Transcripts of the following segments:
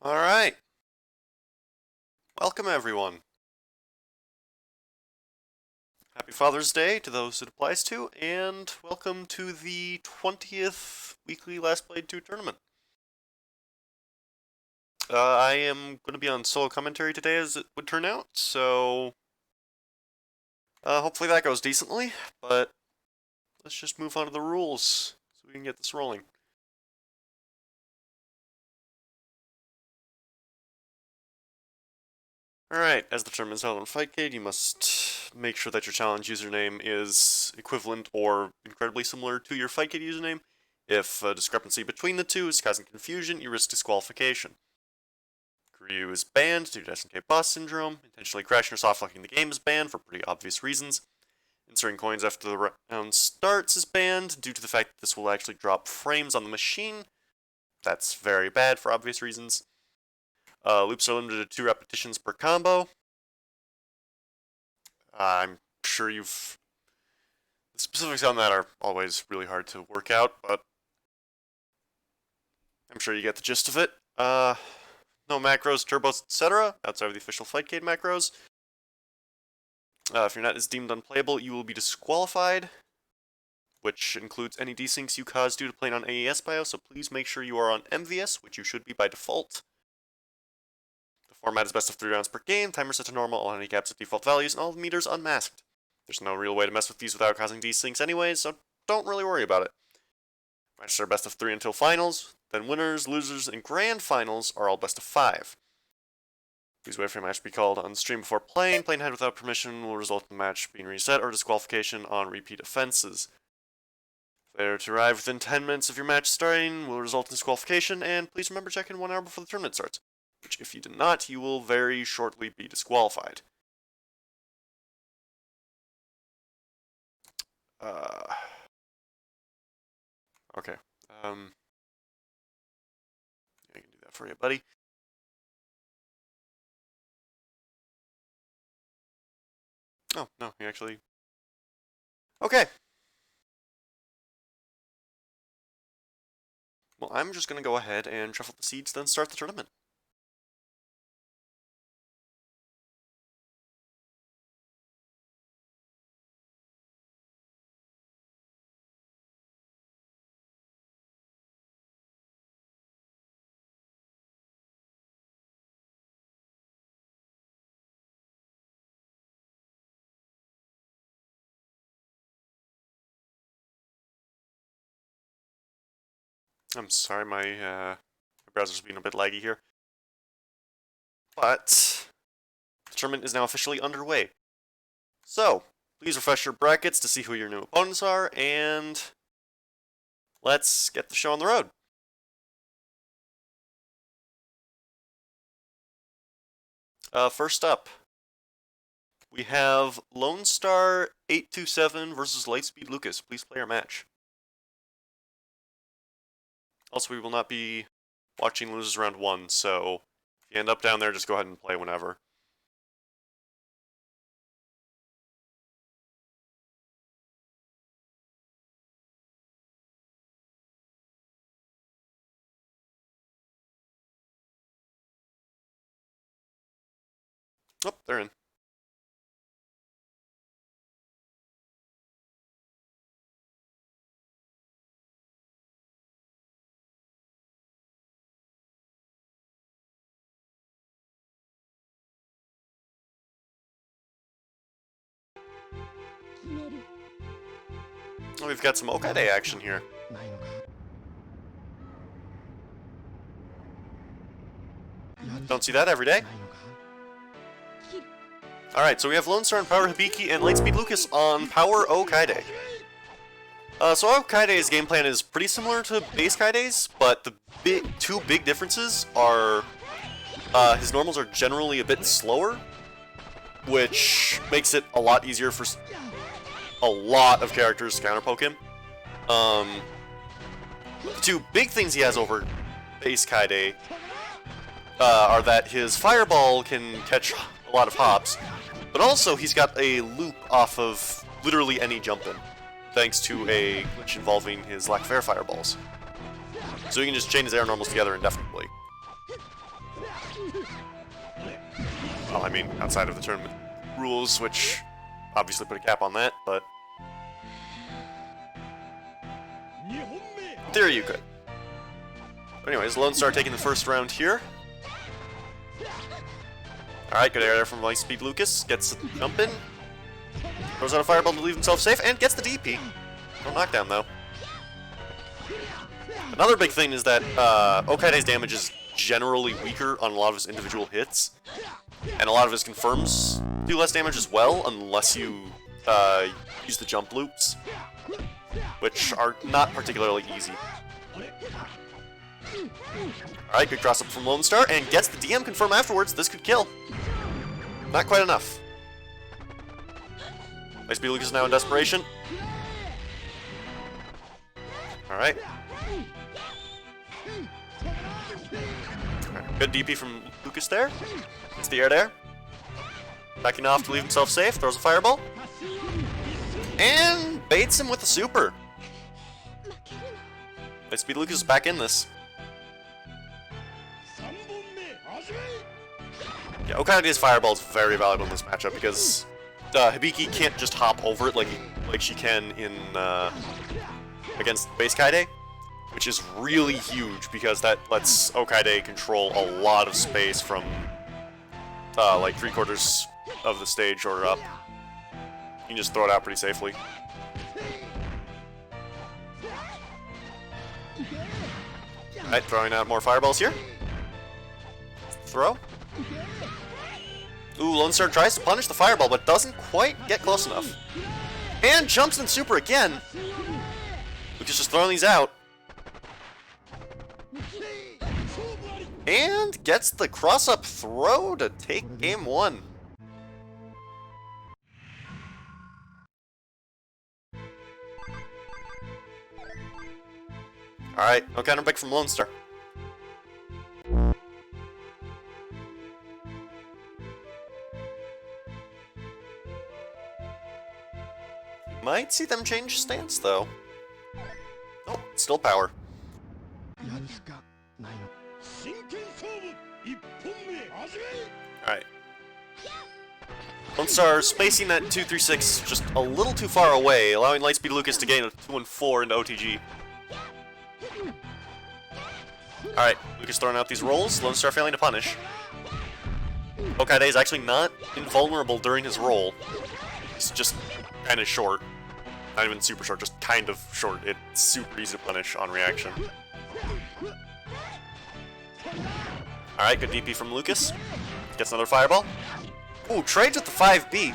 Alright, welcome everyone. Happy Father's Day to those it applies to, and welcome to the 20th weekly Last Played 2 tournament. I am going to be on solo commentary today as it would turn out, so hopefully that goes decently, but let's just move on to the rules so we can get this rolling. Alright, as the tournament is held on Fightcade, you must make sure that your challenge username is equivalent or incredibly similar to your Fightcade username. If a discrepancy between the two is causing confusion, you risk disqualification. Ryu is banned due to SNK boss syndrome. Intentionally crashing or soft-locking the game is banned for pretty obvious reasons. Inserting coins after the round starts is banned due to the fact that this will actually drop frames on the machine. That's very bad for obvious reasons. Loops are limited to 2 repetitions per combo. I'm sure the specifics on that are always really hard to work out, but I'm sure you get the gist of it. No macros, turbos, etc. outside of the official Fightcade macros. If your net is deemed unplayable, you will be disqualified, which includes any desyncs you cause due to playing on AES BIOS, so please make sure you are on MVS, which you should be by default. The format is best of 3 rounds per game, timer set to normal, all handicaps at default values, and all the meters unmasked. There's no real way to mess with these without causing desyncs anyways, so don't really worry about it. Matches are best of 3 until finals, then winners, losers, and grand finals are all best of 5. Please wait for your match to be called on stream before playing. Playing ahead without permission will result in the match being reset or disqualification on repeat offenses. Failure to arrive within 10 minutes of your match starting will result in disqualification, and please remember to check in 1 hour before the tournament starts, which if you do not, you will very shortly be disqualified. Okay. I can do that for you, buddy. Oh, no, he actually... Okay. Well, I'm just going to go ahead and shuffle the seeds, then start the tournament. I'm sorry, my browser's being a bit laggy here. But the tournament is now officially underway. So, please refresh your brackets to see who your new opponents are, and let's get the show on the road. First up, we have Lone Star 827 versus Lightspeed Lucas. Please play our match. Also, we will not be watching losers round 1, so if you end up down there, just go ahead and play whenever. Oh, they're in. Oh, we've got some Okaide action here. Don't see that every day. Alright, so we have Lone Star and Power Hibiki and Lightspeed Lucas on Power Okaide. So Okaide's game plan is pretty similar to base Kaide's, but the two big differences are his normals are generally a bit slower, which makes it a lot easier for a lot of characters to counterpoke him. The two big things he has over base Kaide are that his Fireball can catch a lot of hops, but also he's got a loop off of literally any jump-in, thanks to a glitch involving his lack of air Fireballs. So he can just chain his air normals together indefinitely. Well, I mean, outside of the tournament rules, which obviously put a cap on that, but in theory you could. But anyways, Lone Star taking the first round here. Alright, good air there from Lightspeed Lucas. Gets the jump in. Throws out a fireball to leave himself safe, and gets the DP. No knockdown, though. Another big thing is that Okaide's damage is generally weaker on a lot of his individual hits. And a lot of his confirms do less damage as well, unless you use the jump loops, which are not particularly easy. Alright, good cross up from Lone Star, and gets the DM confirm afterwards. This could kill. Not quite enough. Lightspeed Lucas is now in desperation. Alright. Good DP from Lucas there. Gets the air there. Backing off to leave himself safe. Throws a fireball. And baits him with a super. Lightspeed Lucas is back in this. Yeah, Okaide's fireball is very valuable in this matchup because Hibiki can't just hop over it like she can in against base Kaide, which is really huge because that lets Okaide control a lot of space from like 3/4 of the stage or up. You can just throw it out pretty safely. Alright, throwing out more fireballs here. Throw. Ooh, Lone Star tries to punish the fireball, but doesn't quite get close enough. And jumps in super again. Lucas just throwing these out. And gets the cross-up throw to take game one. Alright, no counter pick from Lone Star. Might see them change stance, though. Oh, still power. Alright. Lone Star spacing at 236 just a little too far away, allowing Lightspeed Lucas to gain a 2-4 into OTG. Alright, Lucas throwing out these rolls, Lone Star failing to punish. Okaide is actually not invulnerable during his roll. He's just kind of short. Not even super short, just kind of short. It's super easy to punish on reaction. Alright, good DP from Lucas. Gets another fireball. Ooh, trades with the 5B.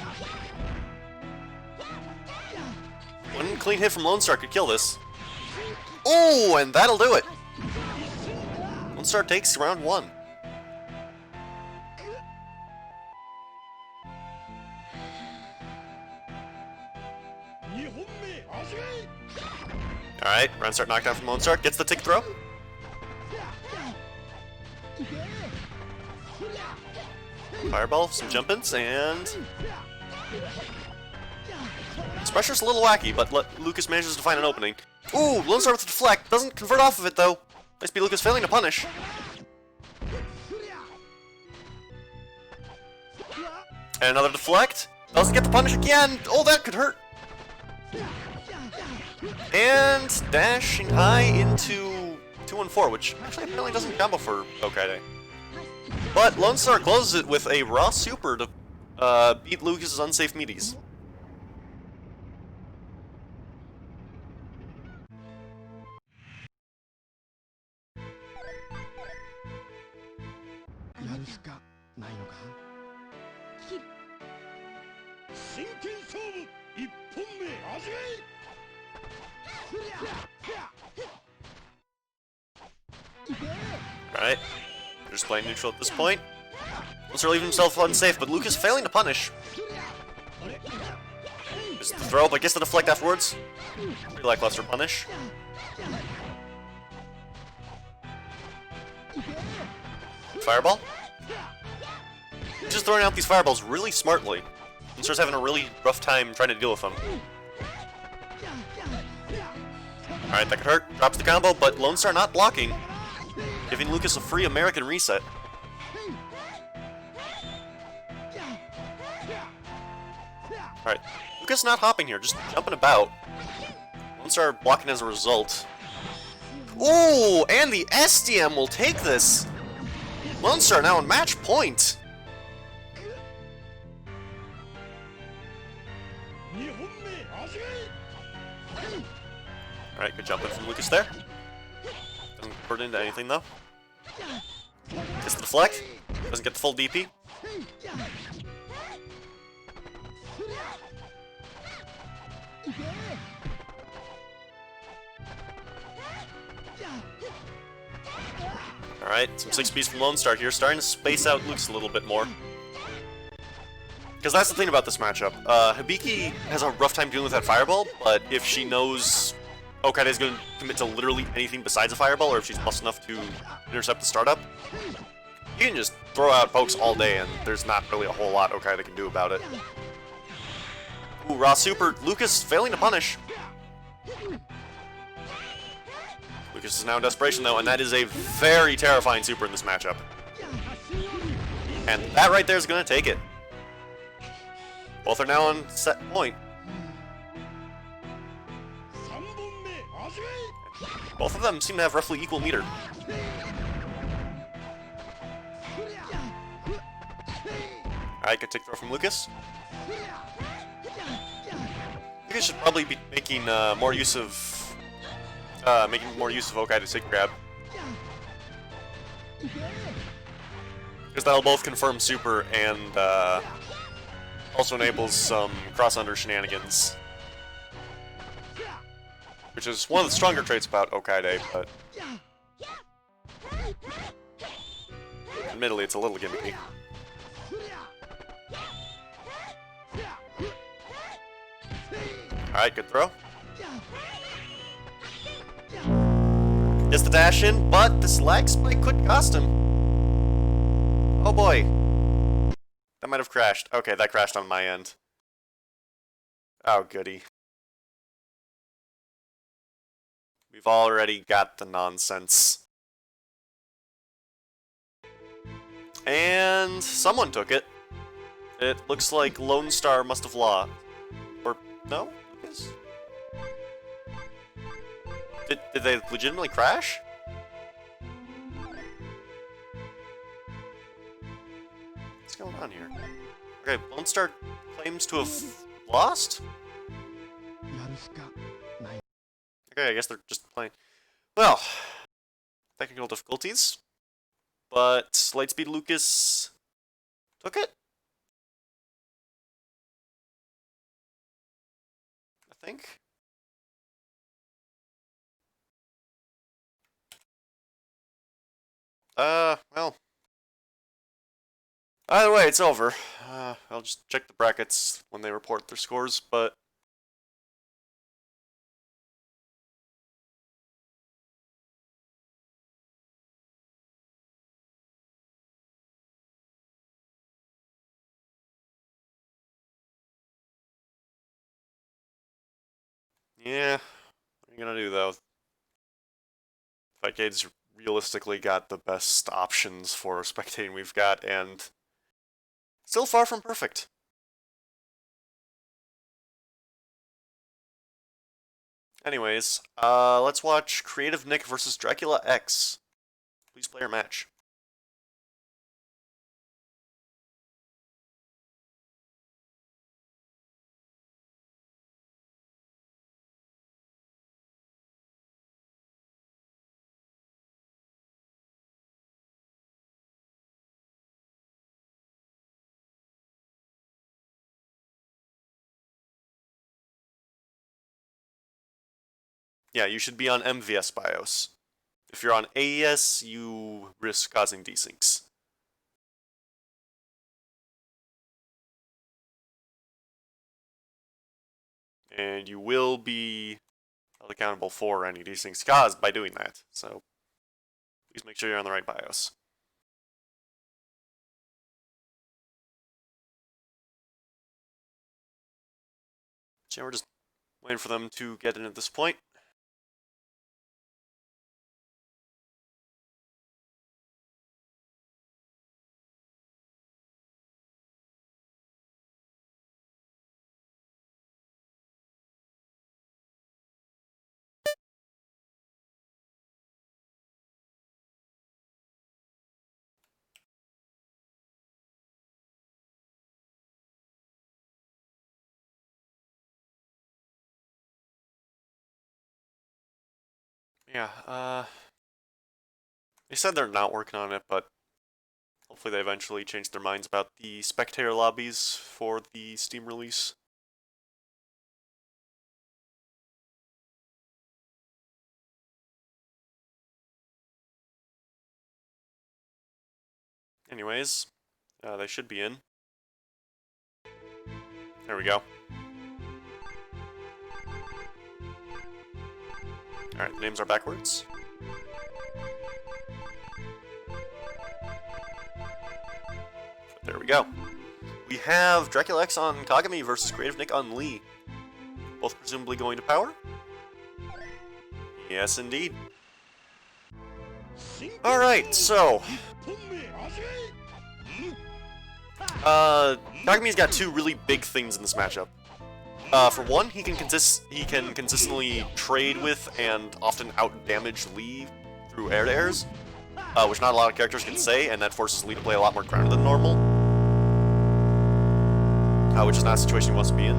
One clean hit from Lone Star could kill this. Ooh, and that'll do it. Lone Star takes round one. Alright, round start knockdown from Lone Star. Gets the tick throw. Fireball, some jump-ins, and this pressure's a little wacky, but Lucas manages to find an opening. Ooh, Lone Star with the deflect. Doesn't convert off of it, though. Lightspeed Lucas failing to punish. And another deflect. Doesn't get the punish again. Oh, that could hurt. And dashing high into 2-4, which actually apparently doesn't combo for Okaide. But Lone Star closes it with a raw super to beat Lucas's unsafe meaties. Alright, they're just playing neutral at this point. Lone Star leaving himself unsafe, but Lucas failing to punish. Just the throw, but gets the deflect afterwards. Pretty lackluster punish. Fireball. Just throwing out these fireballs really smartly. Lone Star's having a really rough time trying to deal with them. Alright, that could hurt. Drops the combo, but Lone Star not blocking, giving Lucas a free American reset. Alright, Lucas not hopping here, just jumping about. Lone Star blocking as a result. Ooh, and the SDM will take this! Lone Star now on match point! Alright, good jumping from Lucas there. Doesn't convert into anything though. Gets the deflect. Doesn't get the full DP. Alright, some 6Bs from Lone Star here, starting to space out Lucas a little bit more. Because that's the thing about this matchup. Hibiki has a rough time dealing with that Fireball, but if she knows Okaide is going to commit to literally anything besides a Fireball, or if she's plus enough to intercept the startup, you can just throw out pokes all day, and there's not really a whole lot Okaide can do about it. Ooh, raw super. Lucas failing to punish. Lucas is now in desperation, though, and that is a very terrifying super in this matchup. And that right there is going to take it. Both are now on set point. Both of them seem to have roughly equal meter. Alright, good tick throw from Lucas. Lucas should probably be making more use of Okaide's tick grab. Because that'll both confirm super and also enables some cross-under shenanigans. Which is one of the stronger traits about Okaide, but admittedly it's a little gimmicky. Alright, good throw. Gets the dash in, but this lag spike could cost him. Oh boy. That might have crashed. Okay, that crashed on my end. Oh goody. We've already got the nonsense. And someone took it. It looks like Lone Star must have lost. Or, no? Lucas? Did they legitimately crash? What's going on here? Okay, Lone Star claims to have lost? Okay, I guess they're just playing. Well, technical difficulties. But Lightspeed Lucas took it? I think. Well. Either way, it's over. I'll just check the brackets when they report their scores, but yeah, what are you gonna do though? Fightcade's realistically got the best options for spectating we've got, and still far from perfect. Anyways, let's watch Creative Nick versus Dracula X. Please play your match. Yeah, you should be on MVS BIOS. If you're on AES, you risk causing desyncs. And you will be held accountable for any desyncs caused by doing that. So please make sure you're on the right BIOS. So we're just waiting for them to get in at this point. Yeah, they said they're not working on it, but hopefully they eventually change their minds about the spectator lobbies for the Steam release. Anyways, they should be in. There we go. Alright, the names are backwards. There we go. We have Dracula X on Kagami versus Creative Nick on Lee. Both presumably going to power? Yes, indeed. Alright, so... Kagami's got two really big things in this matchup. For one, he can consistently trade with and often out-damage Lee through air-to-airs, which not a lot of characters can say, and that forces Lee to play a lot more grounded than normal. Which is not a situation he wants to be in.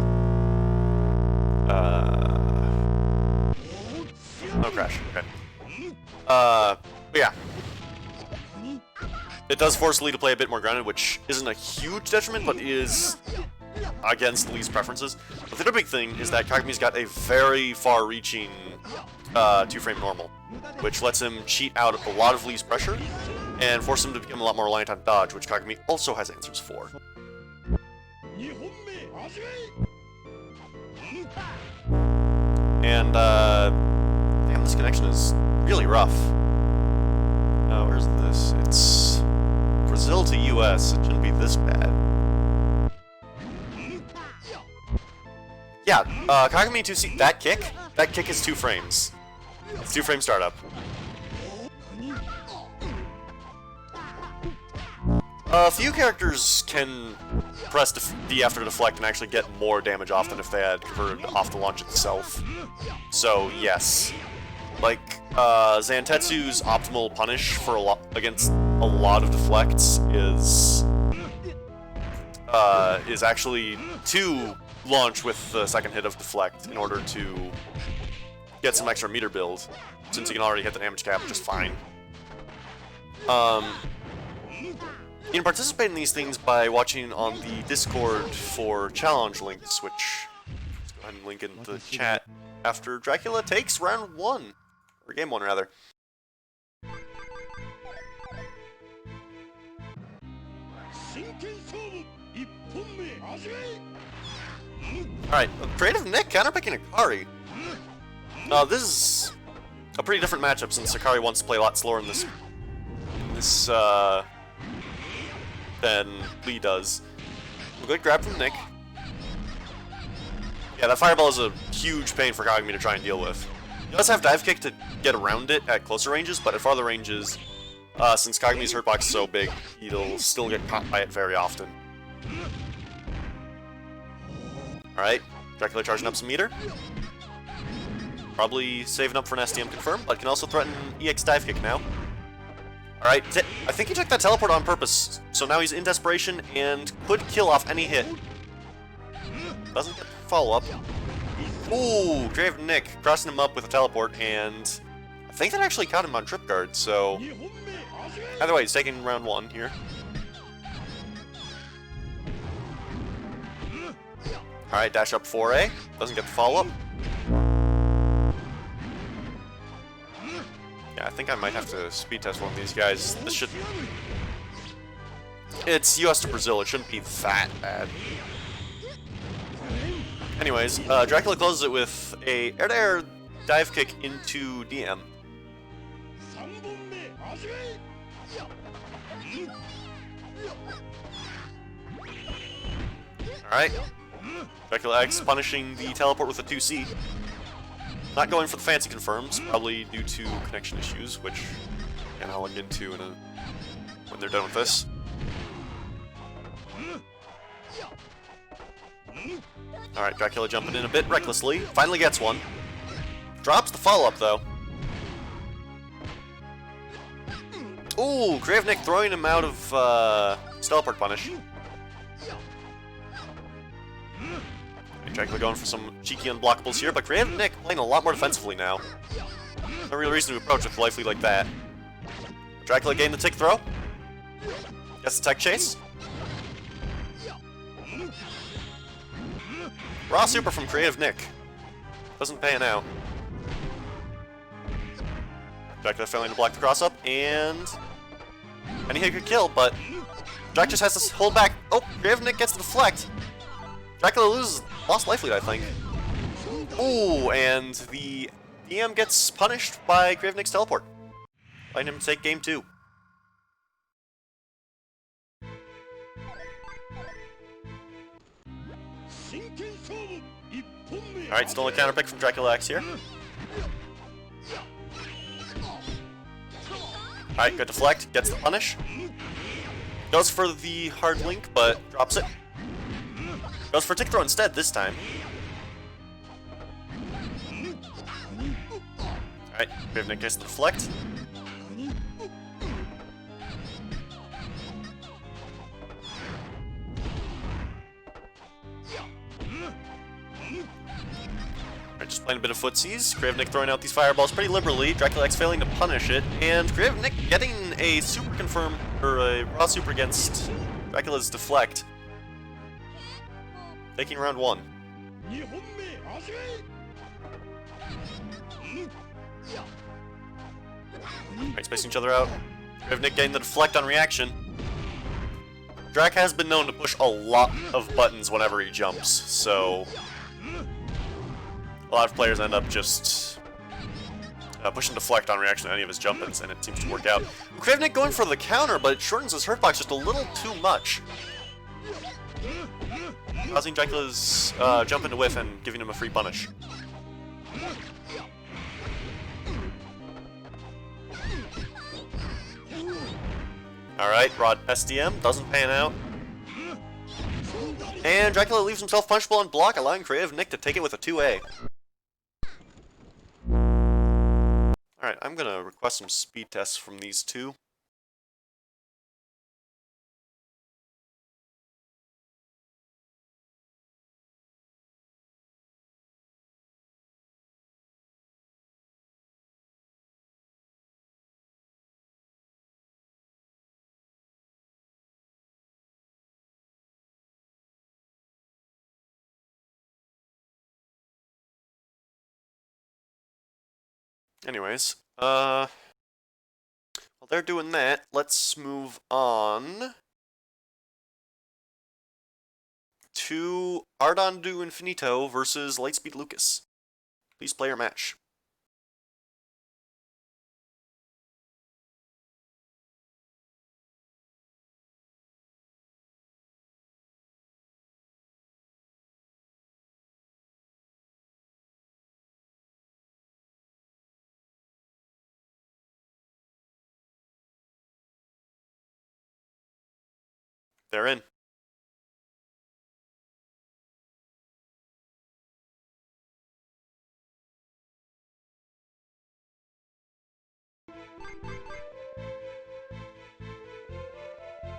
No crash, okay. But yeah. It does force Lee to play a bit more grounded, which isn't a huge detriment, but is against Lee's preferences. But the other big thing is that Kagami's got a very far-reaching 2-frame normal, which lets him cheat out a lot of Lee's pressure and force him to become a lot more reliant on dodge, which Kagami also has answers for. And, damn, this connection is really rough. Where's this? It's Brazil to US. It shouldn't be this bad. Yeah, Kagami 2C, that kick is 2 frames. It's 2-frame startup. A few characters can press D after deflect and actually get more damage off than if they had converted off the launch itself. So, yes. Like, Zantetsu's optimal punish for against a lot of deflects is actually 2 launch with the second hit of deflect in order to get some extra meter build, since you can already hit the damage cap just fine. You can participate in these things by watching on the Discord for challenge links, which let's go ahead and link in the chat after Dracula takes round 1. Or game 1, rather. Alright, Creative Nick counterpicking Akari. This is a pretty different matchup since Akari wants to play a lot slower in this than Lee does. A good grab from Nick. Yeah, that fireball is a huge pain for Kagami to try and deal with. He does have dive kick to get around it at closer ranges, but at farther ranges, since Kagami's hurt box is so big, he'll still get caught by it very often. Alright, Dracula charging up some meter. Probably saving up for an STM confirm, but can also threaten EX dive kick now. Alright, I think he took that teleport on purpose, so now he's in desperation and could kill off any hit. Doesn't get follow-up. Ooh, Creative Nick crossing him up with a teleport, and I think that actually caught him on trip guard, so either way, he's taking round 1 here. Alright, dash up 4A, doesn't get the follow-up. Yeah, I think I might have to speed test one of these guys. This should... It's US to Brazil, it shouldn't be that bad. Anyways, Dracula closes it with a air-to-air dive kick into DM. Alright. Dracula X punishing the teleport with a 2C. Not going for the fancy confirms, probably due to connection issues, which again, I'll link into when they're done with this. Alright, Dracula jumping in a bit recklessly. Finally gets one. Drops the follow-up, though. Ooh, Creative Nick throwing him out of teleport punish. Dracula going for some cheeky unblockables here, but Creative Nick playing a lot more defensively now. No real reason to approach with life lead like that. Dracula gained the tick throw. Gets the tech chase. Raw super from Creative Nick. Doesn't pan out. Dracula failing to block the cross up, and any hit could kill, but Drac just has to hold back. Oh, Creative Nick gets the deflect. Dracula lost life lead, I think. Ooh, and the DM gets punished by Creative Nick's teleport. Letting him take game 2. Alright, still a counter pick from Dracula X here. Alright, good deflect, gets the punish. Goes for the hard link, but drops it. Goes for tick throw instead this time. Alright, Creative Nick gets the deflect. Alright, just playing a bit of footsies. Creative Nick throwing out these fireballs pretty liberally. Dracula X failing to punish it. And Creative Nick getting a super confirm, or a raw super against Dracula's deflect. Taking round 1. Alright, spacing each other out. Creative Nick getting the deflect on reaction. Drac has been known to push a lot of buttons whenever he jumps, so a lot of players end up just pushing deflect on reaction to any of his jump-ins, and it seems to work out. Creative Nick going for the counter, but it shortens his hurt box just a little too much, causing Dracula's jump into whiff and giving him a free punish. Alright, Rod SDM doesn't pan out. And Dracula leaves himself punishable on block, allowing Creative Nick to take it with a 2A. Alright, I'm gonna request some speed tests from these two. Anyways, while they're doing that, let's move on to Ardon du Infinito versus Lightspeed Lucas. Please play your match. They're in.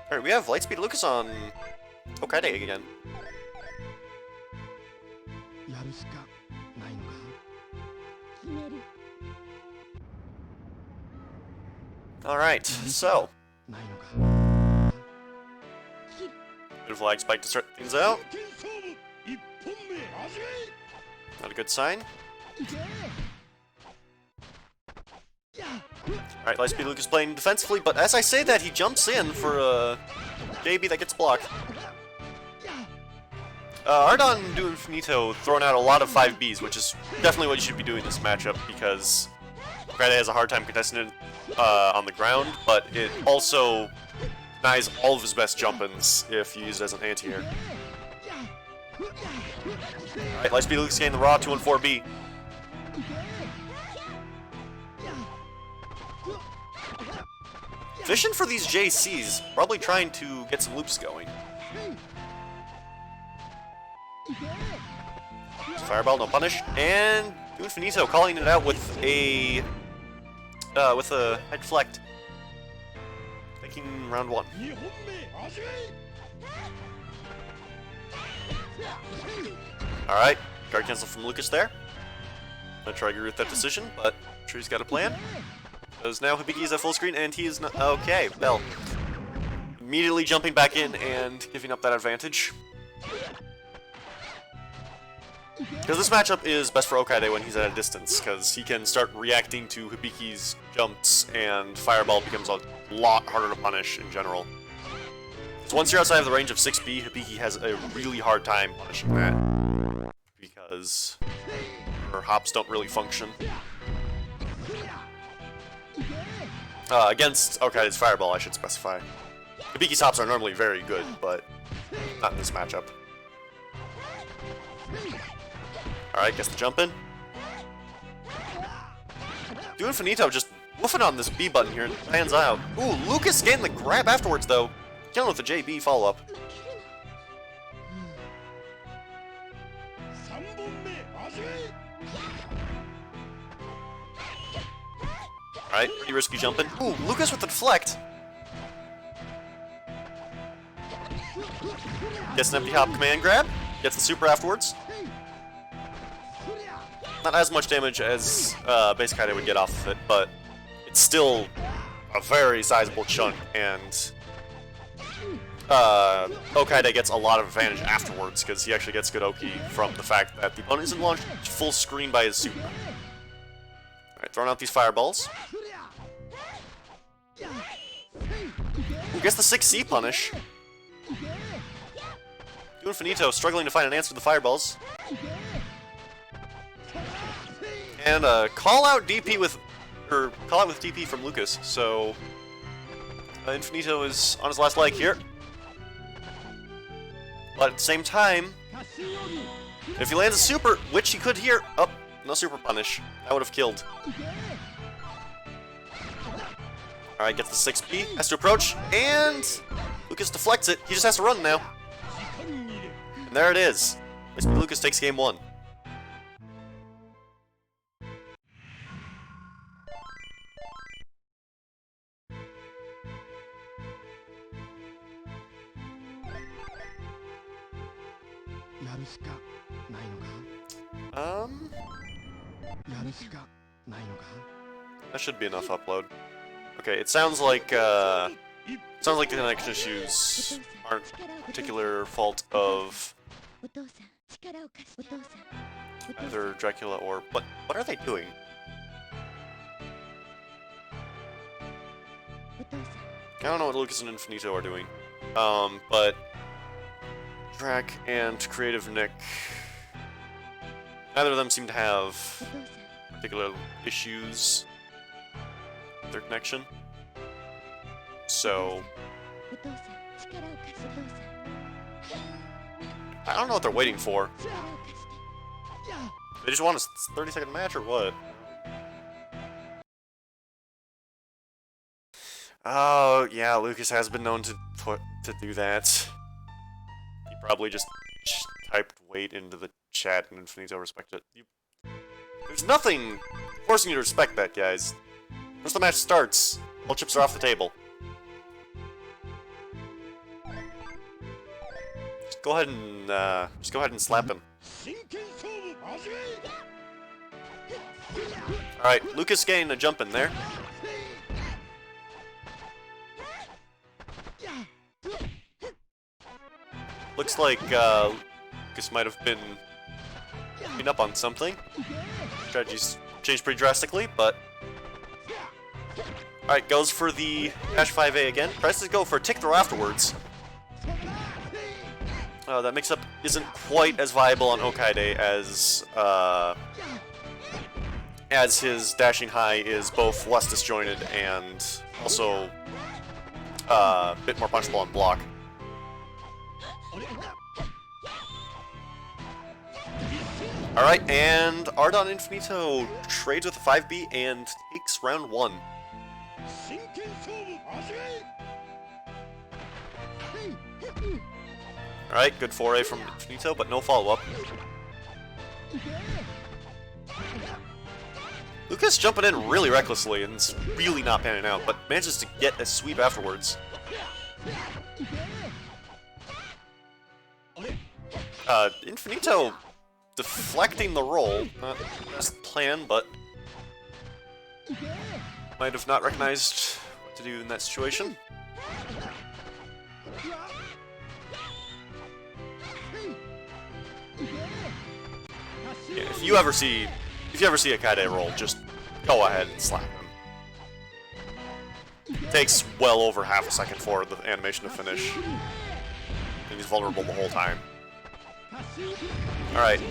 Alright, we have Lightspeed Lucas on Tokaido again. Alright, so beautiful lag spike to start things out. Not a good sign. Alright, Lightspeed Lucas playing defensively, but as I say that, he jumps in for a JB that gets blocked. Ardon du Infinito throwing out a lot of 5Bs, which is definitely what you should be doing in this matchup, because Greta has a hard time contesting it on the ground, but it also denies all of his best jump-ins if you use it as an anti-air. Alright, Lightspeed Lucas getting the raw 2-1-4B. Fishing for these JCs, probably trying to get some loops going. Fireball, no punish, and du Infinito calling it out with a high deflect. Taking round 1. Alright, guard cancel from Lucas there. Gonna try to agree with that decision, but Sure he's got a plan. Because now Hibiki's at full screen and he is not. Okay, well. Immediately jumping back in and giving up that advantage. Because this matchup is best for Okaide when he's at a distance, because he can start reacting to Hibiki's jumps, and Fireball becomes a lot harder to punish in general. So once you're outside of the range of 6B, Hibiki has a really hard time punishing that, because her hops don't really function. Against Okaide's Fireball, I should specify. Hibiki's hops are normally very good, but not in this matchup. Alright, gets the jump in. Infinito just woofing on this B button here and lands out. Ooh, Lucas getting the grab afterwards though. Killing with the JB follow-up. Alright, pretty risky jumping. Ooh, Lucas with the deflect. Gets an empty hop command grab. Gets the super afterwards. Not as much damage as base Kaide would get off of it, but it's still a very sizable chunk, and Okaide gets a lot of advantage afterwards, because he actually gets good Oki from the fact that the opponent isn't launched full screen by his super. Alright, throwing out these fireballs. Who gets the 6C punish? Infinito struggling to find an answer to the fireballs. And call out DP with DP from Lucas. So Infinito is on his last leg here. But at the same time, if he lands a super, which he could here, oh, no super punish. That would have killed. Alright, gets the 6B, has to approach, and Lucas deflects it. He just has to run now. And there it is. Basically, Lucas takes game 1. That should be enough upload. Okay, it sounds like the connection issues aren't a particular fault of either Dracula or what are they doing? I don't know what Lucas and Infinito are doing. But Drac and Creative Nick, neither of them seem to have particular issues with their connection. So I don't know what they're waiting for. They just want a 30-second match or what? Oh, yeah, Lucas has been known to do that. He probably just typed wait into the chat and Infinito respected it. There's nothing forcing you to respect that, guys. Once the match starts, all chips are off the table. Just go ahead and slap him. Alright, Lucas getting a jump in there. Looks like Lucas might have been picking up on something. Strategies changed pretty drastically, but alright, goes for the dash 5A again. Tries to go for a tick throw afterwards. That mix-up isn't quite as viable on Okaide as his dashing high is both less disjointed and also a bit more punchable on block. Alright, and Ardon Infinito trades with a 5B and takes round 1. Alright, good foray from Infinito, but no follow-up. Lucas jumping in really recklessly and it's really not panning out, but manages to get a sweep afterwards. Infinito deflecting the roll. Not the best plan, but Might have not recognized what to do in that situation. Yeah, if you ever see a Kaide roll, just go ahead and slap him. It takes well over half a second for the animation to finish. And he's vulnerable the whole time. Alright,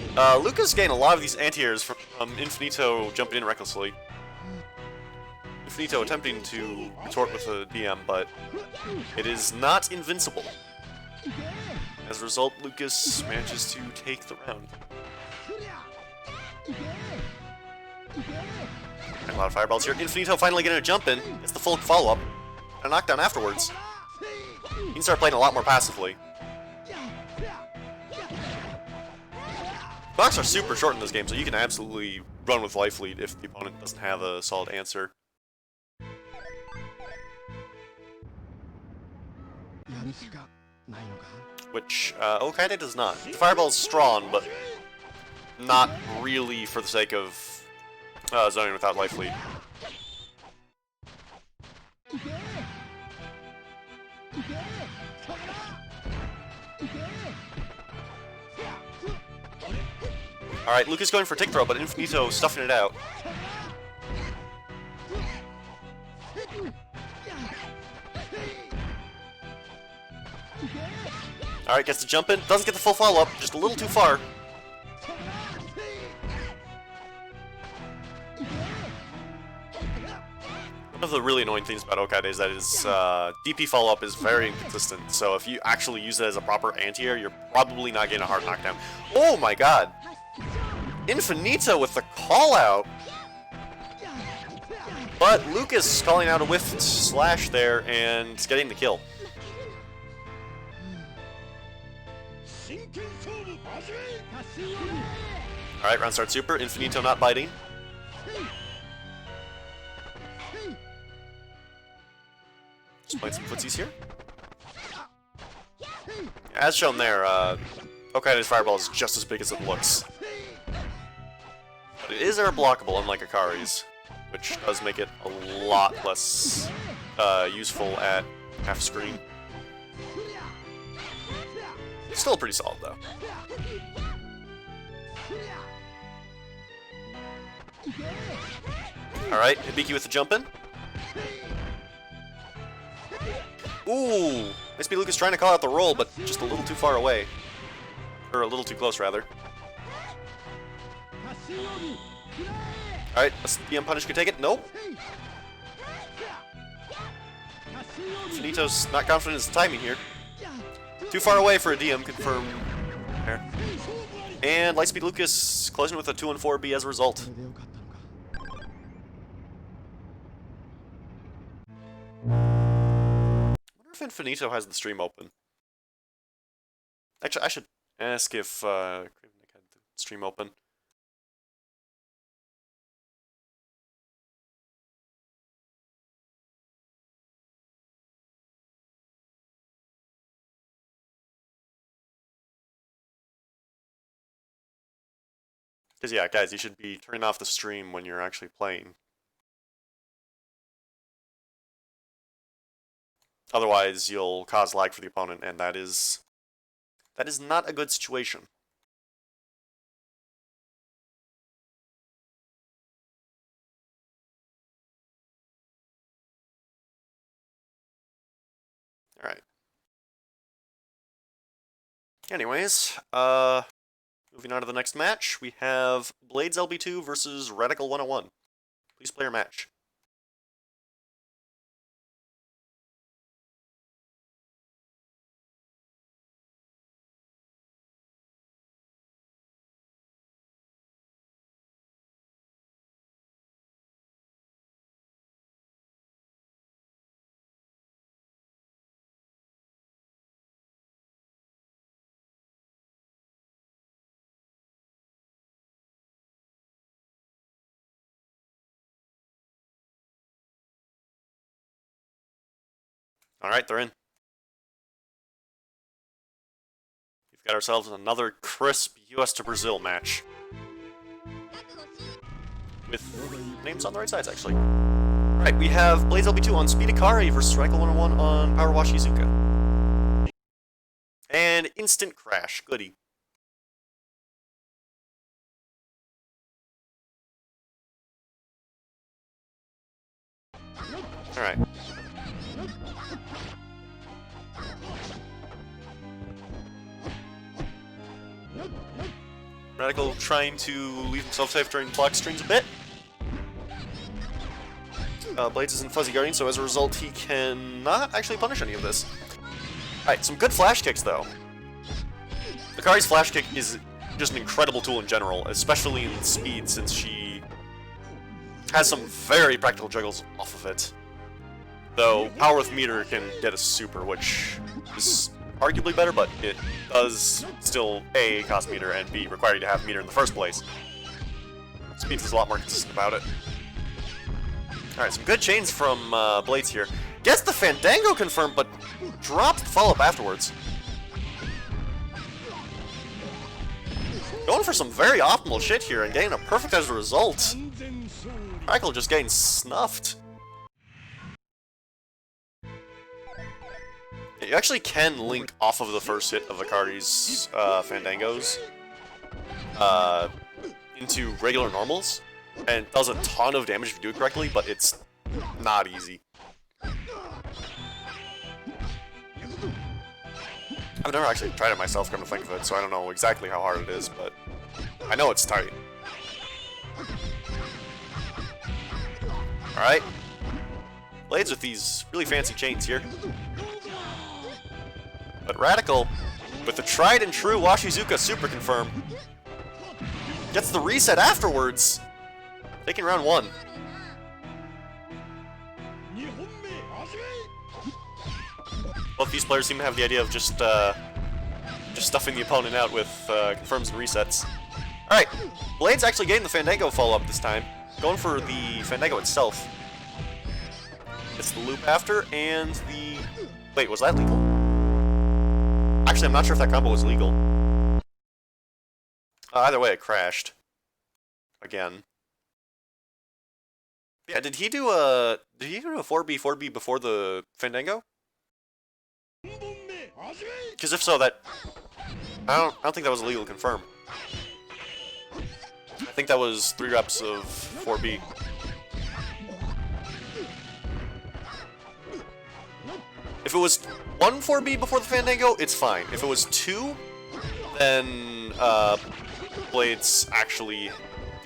Lucas gained a lot of these anti-airs from Infinito jumping in recklessly. Infinito attempting to retort with a DM, but it is not invincible. As a result, Lucas manages to take the round. A lot of fireballs here. Infinito finally getting a jump in. It's the full follow-up. And a knockdown afterwards. He can start playing a lot more passively. Blocks are super short in this game, so you can absolutely run with Life Lead if the opponent doesn't have a solid answer. Which, Okaide does not. The fireball is strong, but not really for the sake of zoning without Life Lead. Alright, Lucas going for tick throw, but Infinito stuffing it out. Alright, gets the jump in, doesn't get the full follow-up, just a little too far. One of the really annoying things about Okaide is that his DP follow-up is very inconsistent, so if you actually use it as a proper anti-air, you're probably not getting a hard knockdown. Oh my god! Infinito with the call-out! But Lucas calling out a whiff slash there and getting the kill. Alright, round start super. Infinito not biting. Just playing some footsies here. As shown there, Okaide's fireball is just as big as it looks. But it is air blockable, unlike Akari's, which does make it a lot less useful at half screen. Still pretty solid, though. Alright, Hibiki with the jump in. Ooh! Nice be Lucas trying to call out the roll, but just a little too far away. Or a little too close, rather. Alright, DM Punish could take it. Nope. Finito's not confident in his timing here. Too far away for a DM, confirm. There. And Lightspeed Lucas closing with a 2-4B as a result. I wonder if Infinito has the stream open. Actually, I should ask if Cravennick had the stream open. Because yeah, guys, you should be turning off the stream when you're actually playing. Otherwise, you'll cause lag for the opponent, and that is not a good situation. All right. Anyways, moving on to the next match, we have Blades LB2 versus Radical 101. Please play your match. Alright, they're in. We've got ourselves another crisp US to Brazil match. with names on the right sides, actually. Alright, we have Blades LB2 on Speed Akari versus Radical 101 on Power Wash Izuka. And Instant Crash. Goody. Alright. Radical trying to leave himself safe during block strings a bit. Blades is in Fuzzy Guardian, so as a result, he cannot actually punish any of this. Alright, some good flash kicks, though. Akari's flash kick is just an incredible tool in general, especially in speed, since she has some very practical juggles off of it. Though, Power with Meter can get a super, which is arguably better, but it does still A, cost meter, and B, require you to have meter in the first place. Speeds is a lot more consistent about it. Alright, some good chains from Blades here. Gets the Fandango confirmed, but drops the follow-up afterwards. Going for some very optimal shit here and getting a perfect as a result. Radical just getting snuffed. You actually can link off of the first hit of Akari's Fandangos into regular normals, and it does a ton of damage if you do it correctly, but it's not easy. I've never actually tried it myself, come to think of it, so I don't know exactly how hard it is, but I know it's tight. Alright. Blades with these really fancy chains here. But Radical, with the tried and true Washizuka super confirm, gets the reset afterwards, taking round 1. Both these players seem to have the idea of just stuffing the opponent out with confirms and resets. Alright, Blades actually getting the Fandango follow-up this time, going for the Fandango itself. Gets the loop after, and the... Wait, was that legal? Actually, I'm not sure if that combo was legal. Either way, it crashed. Again. Yeah, did he do a 4B before the Fandango? Because if so, that I don't think that was a legal confirm. I think that was 3 reps of 4B. If it was 1 4B before the Fandango, it's fine. If it was 2, then Blades actually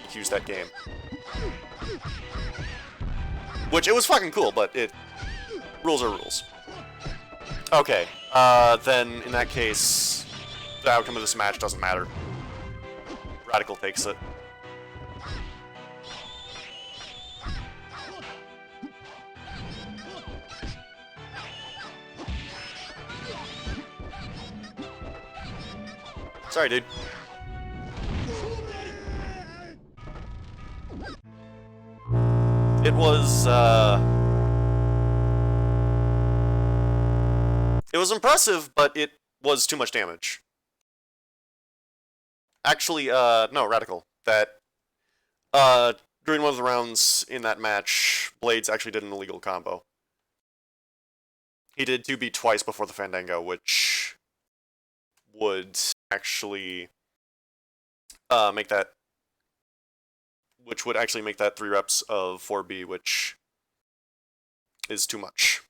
DQs that game. Which, it was fucking cool, but rules are rules. Okay, then in that case, the outcome of this match doesn't matter. Radical takes it. Sorry, dude. It was impressive, but it was too much damage. Actually, no, Radical. During one of the rounds in that match, Blades actually did an illegal combo. He did 2B twice before the Fandango, which would actually make that 3 reps of 4B, which is too much.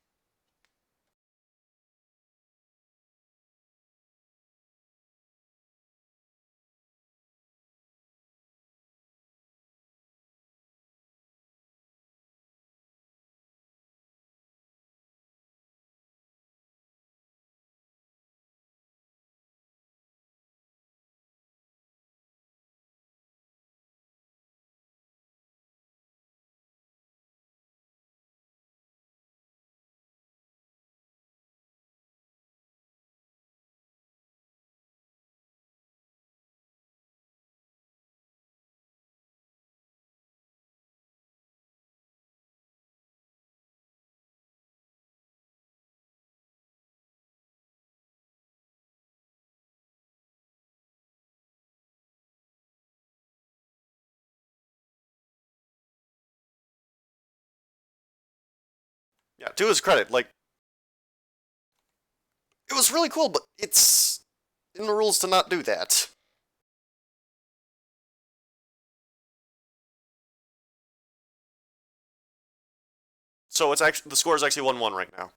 Yeah, to his credit, like, it was really cool, but it's in the rules to not do that. So it's actually, the score is actually 1-1 right now.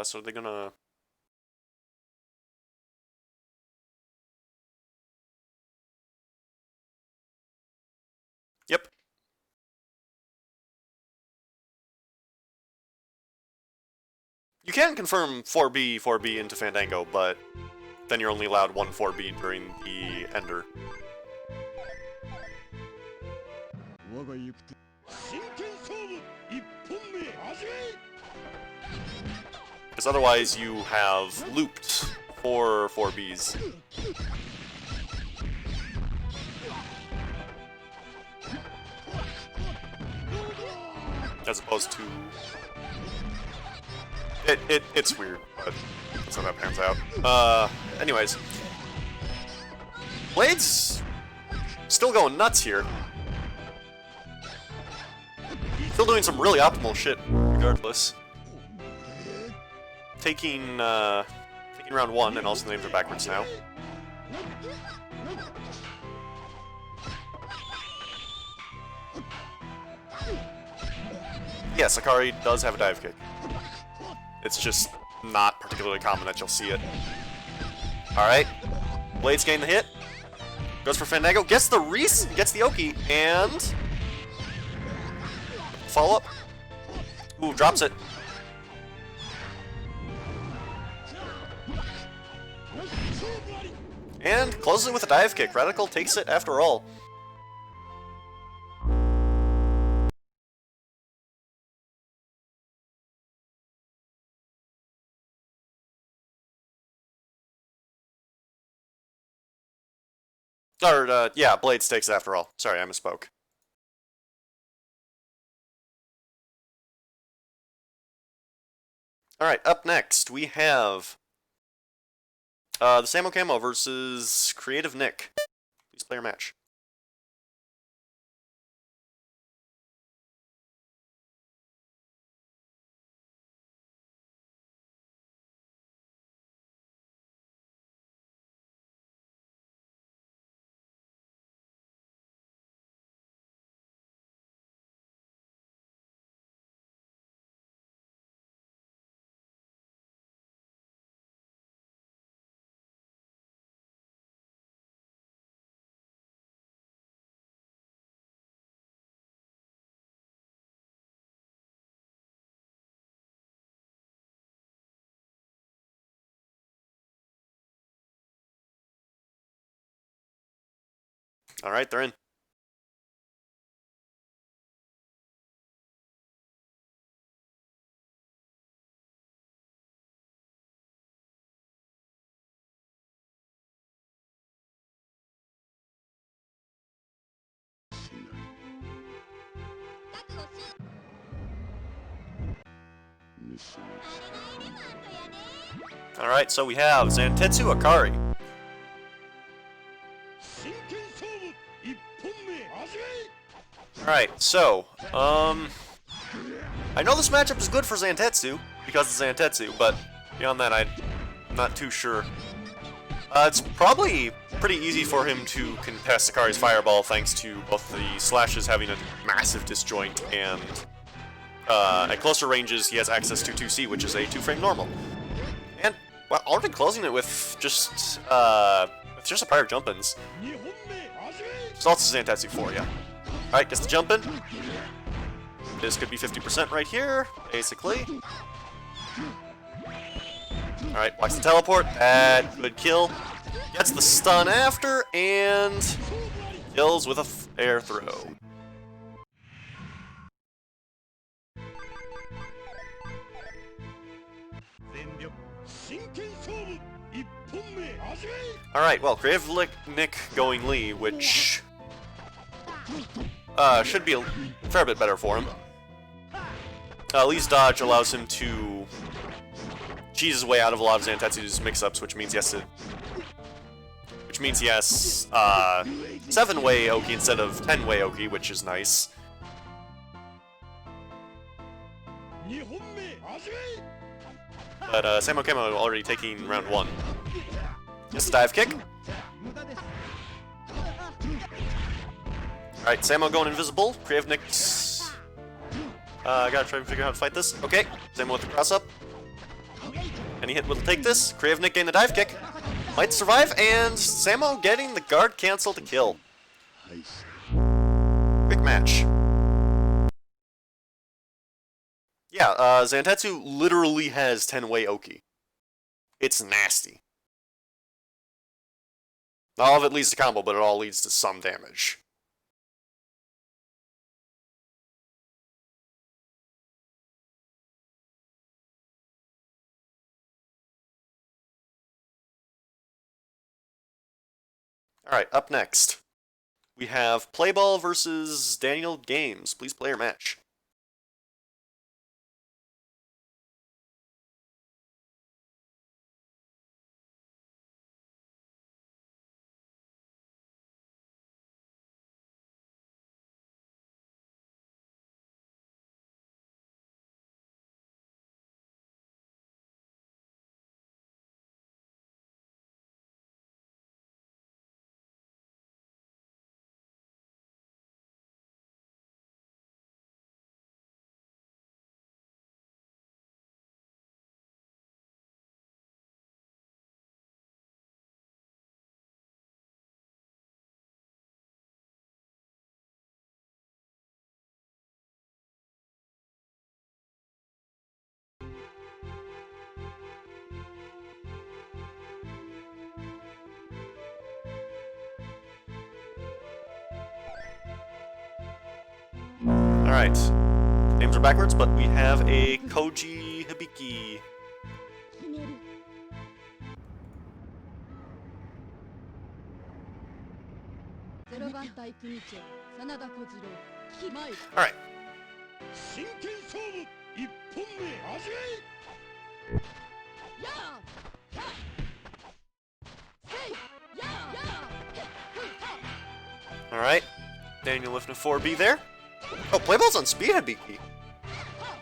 So they're gonna... Yep. You can confirm 4B, 4B into Fandango, but then you're only allowed one 4B during the Ender. Because otherwise you have looped 4 4Bs. As opposed to... It's weird, but that's how that pans out. Anyways. Blade's still going nuts here. Still doing some really optimal shit, regardless. Taking round 1, and also the names are backwards now. Yes, Akari does have a dive kick. It's just not particularly common that you'll see it. Alright. Blade's getting the hit. Goes for Fandango. Gets the gets the Oki, and... follow up. Ooh, drops it. And closes it with a dive kick. Radical takes it after all. Or, yeah, Blades takes it after all. Sorry, I misspoke. Alright, up next, we have... the Samo Camo versus Creative Nick. Please play your match. Alright, they're in. Alright, so we have Zantetsu Akari. Alright, so, I know this matchup is good for Zantetsu, because it's Zantetsu, but beyond that, I'm not too sure. It's probably pretty easy for him to contest Akari's Fireball thanks to both the slashes having a massive disjoint and at closer ranges he has access to 2C, which is a 2-frame normal. And well, already closing it with just a pair of jump-ins. So that's Zantetsu 4, yeah. Alright, gets the jump in. This could be 50% right here, basically. Alright, blocks the teleport. That good kill. Gets the stun after, and kills with a air throw. Alright, well, Creative Nick going Lee, which should be a fair bit better for him. Lee's dodge allows him to cheese his way out of a lot of Zantetsu's mix-ups, which means he has 7-way Oki instead of 10-way Oki, which is nice. But Samo Kamo already taking round 1. Just a dive kick. Alright, Samo going invisible. Creative Nick's... gotta try and figure out how to fight this. Okay, Samo with the cross-up. Any hit will take this. Creative Nick getting the dive kick. Might survive, and Samo getting the guard cancel to kill. Quick match. Yeah, Zantetsu literally has 10-way Oki. It's nasty. Not all of it leads to combo, but it all leads to some damage. Alright, up next, we have Playball versus Daniel Games. Please play your match. Alright, names are backwards, but we have a Koji Hibiki. Alright. Alright, Daniel lifting a 4B there. Oh, Playball's on speed Hibiki.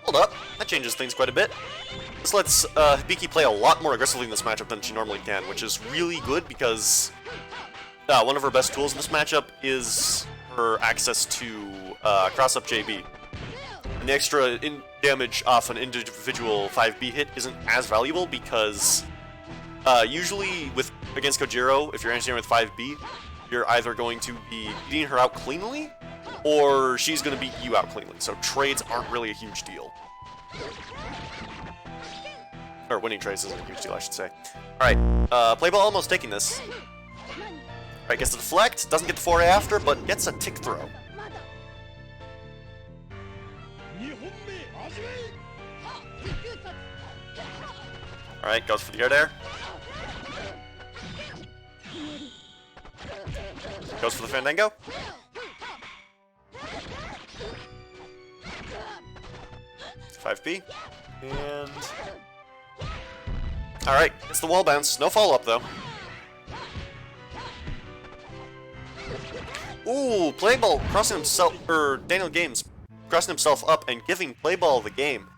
Hold up, that changes things quite a bit. This lets Hibiki play a lot more aggressively in this matchup than she normally can, which is really good because one of her best tools in this matchup is her access to cross-up JB. And the extra damage off an individual 5B hit isn't as valuable because usually against Kojiro, if you're anti-air with 5B, you're either going to be beating her out cleanly, or she's going to beat you out cleanly, so trades aren't really a huge deal. Or winning trades isn't a huge deal, I should say. Alright, Playball almost taking this. Alright, gets the deflect, doesn't get the 4A after, but gets a tick throw. Alright, goes for the air dare. Goes for the Fandango. It's 5B. And... Alright, it's the wall bounce. No follow-up, though. Ooh, Playball crossing himself... Daniel Games crossing himself up and giving Playball the game.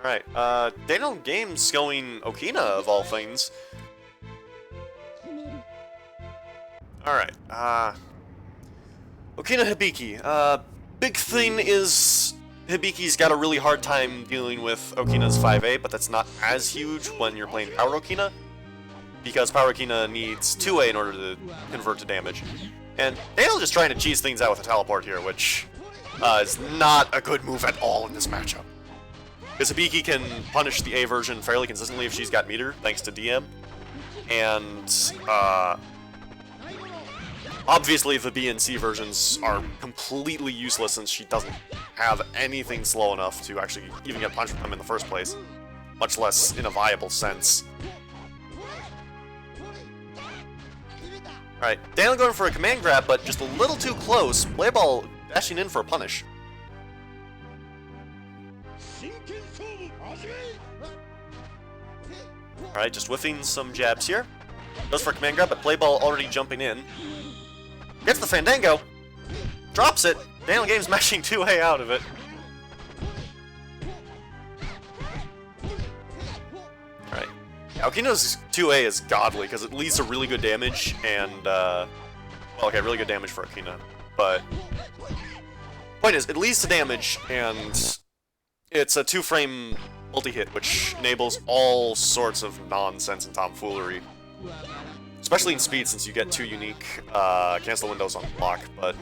Alright, Daniel Games going Okina, of all things. Alright, Okina Hibiki. Big thing is Hibiki's got a really hard time dealing with Okina's 5A, but that's not as huge when you're playing Power Okina, because Power Okina needs 2A in order to convert to damage. And Daniel just trying to cheese things out with a teleport here, which is not a good move at all in this matchup. Because Hibiki can punish the A version fairly consistently if she's got meter, thanks to DM. And obviously the B and C versions are completely useless since she doesn't have anything slow enough to actually even get punched from them in the first place, much less in a viable sense. Alright, Daniel going for a command grab, but just a little too close. Playball dashing in for a punish. Alright, just whiffing some jabs here. Goes for a command grab, but Playball already jumping in. Gets the Fandango. Drops it. Daniel Games mashing 2A out of it. Alright. Aokino's 2A is godly, because it leads to really good damage, and, well, okay, really good damage for Aokina, but point is, it leads to damage, and it's a 2-frame multi-hit, which enables all sorts of nonsense and tomfoolery. Especially in speed, since you get 2 unique cancel windows on block, but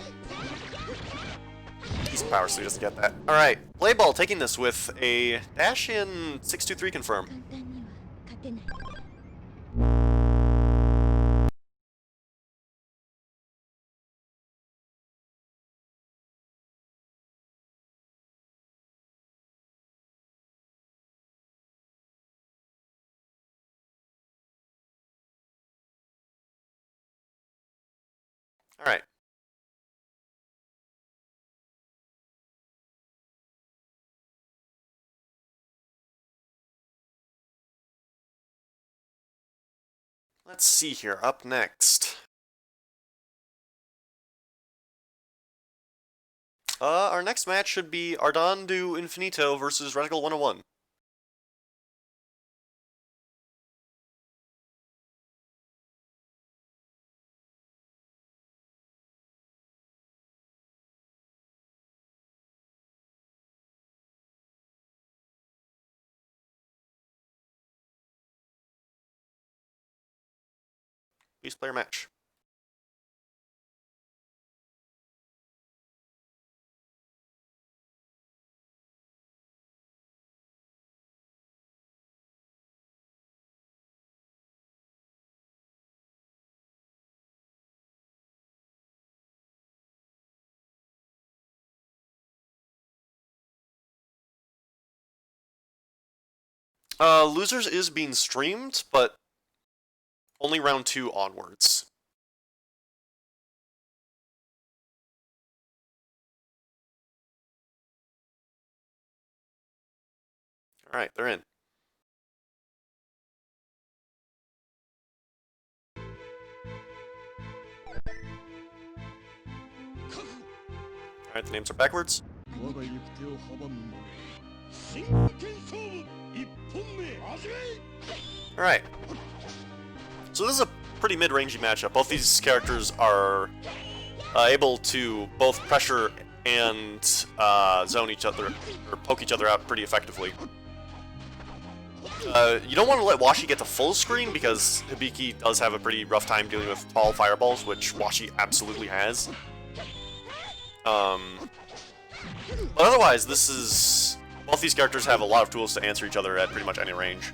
he's in power, so he doesn't get that. Alright, Playball taking this with a dash in 623 confirm. Alright. Let's see here, up next. Our next match should be Ardon do Infinito versus Radical 101. Beast player match. Losers is being streamed, but only round 2 onwards. Alright, they're in. Alright, the names are backwards. Alright. So this is a pretty mid-rangey matchup. Both these characters are able to both pressure and zone each other, or poke each other out pretty effectively. You don't want to let Washi get to full screen, because Hibiki does have a pretty rough time dealing with tall fireballs, which Washi absolutely has. But otherwise, this is... both these characters have a lot of tools to answer each other at pretty much any range.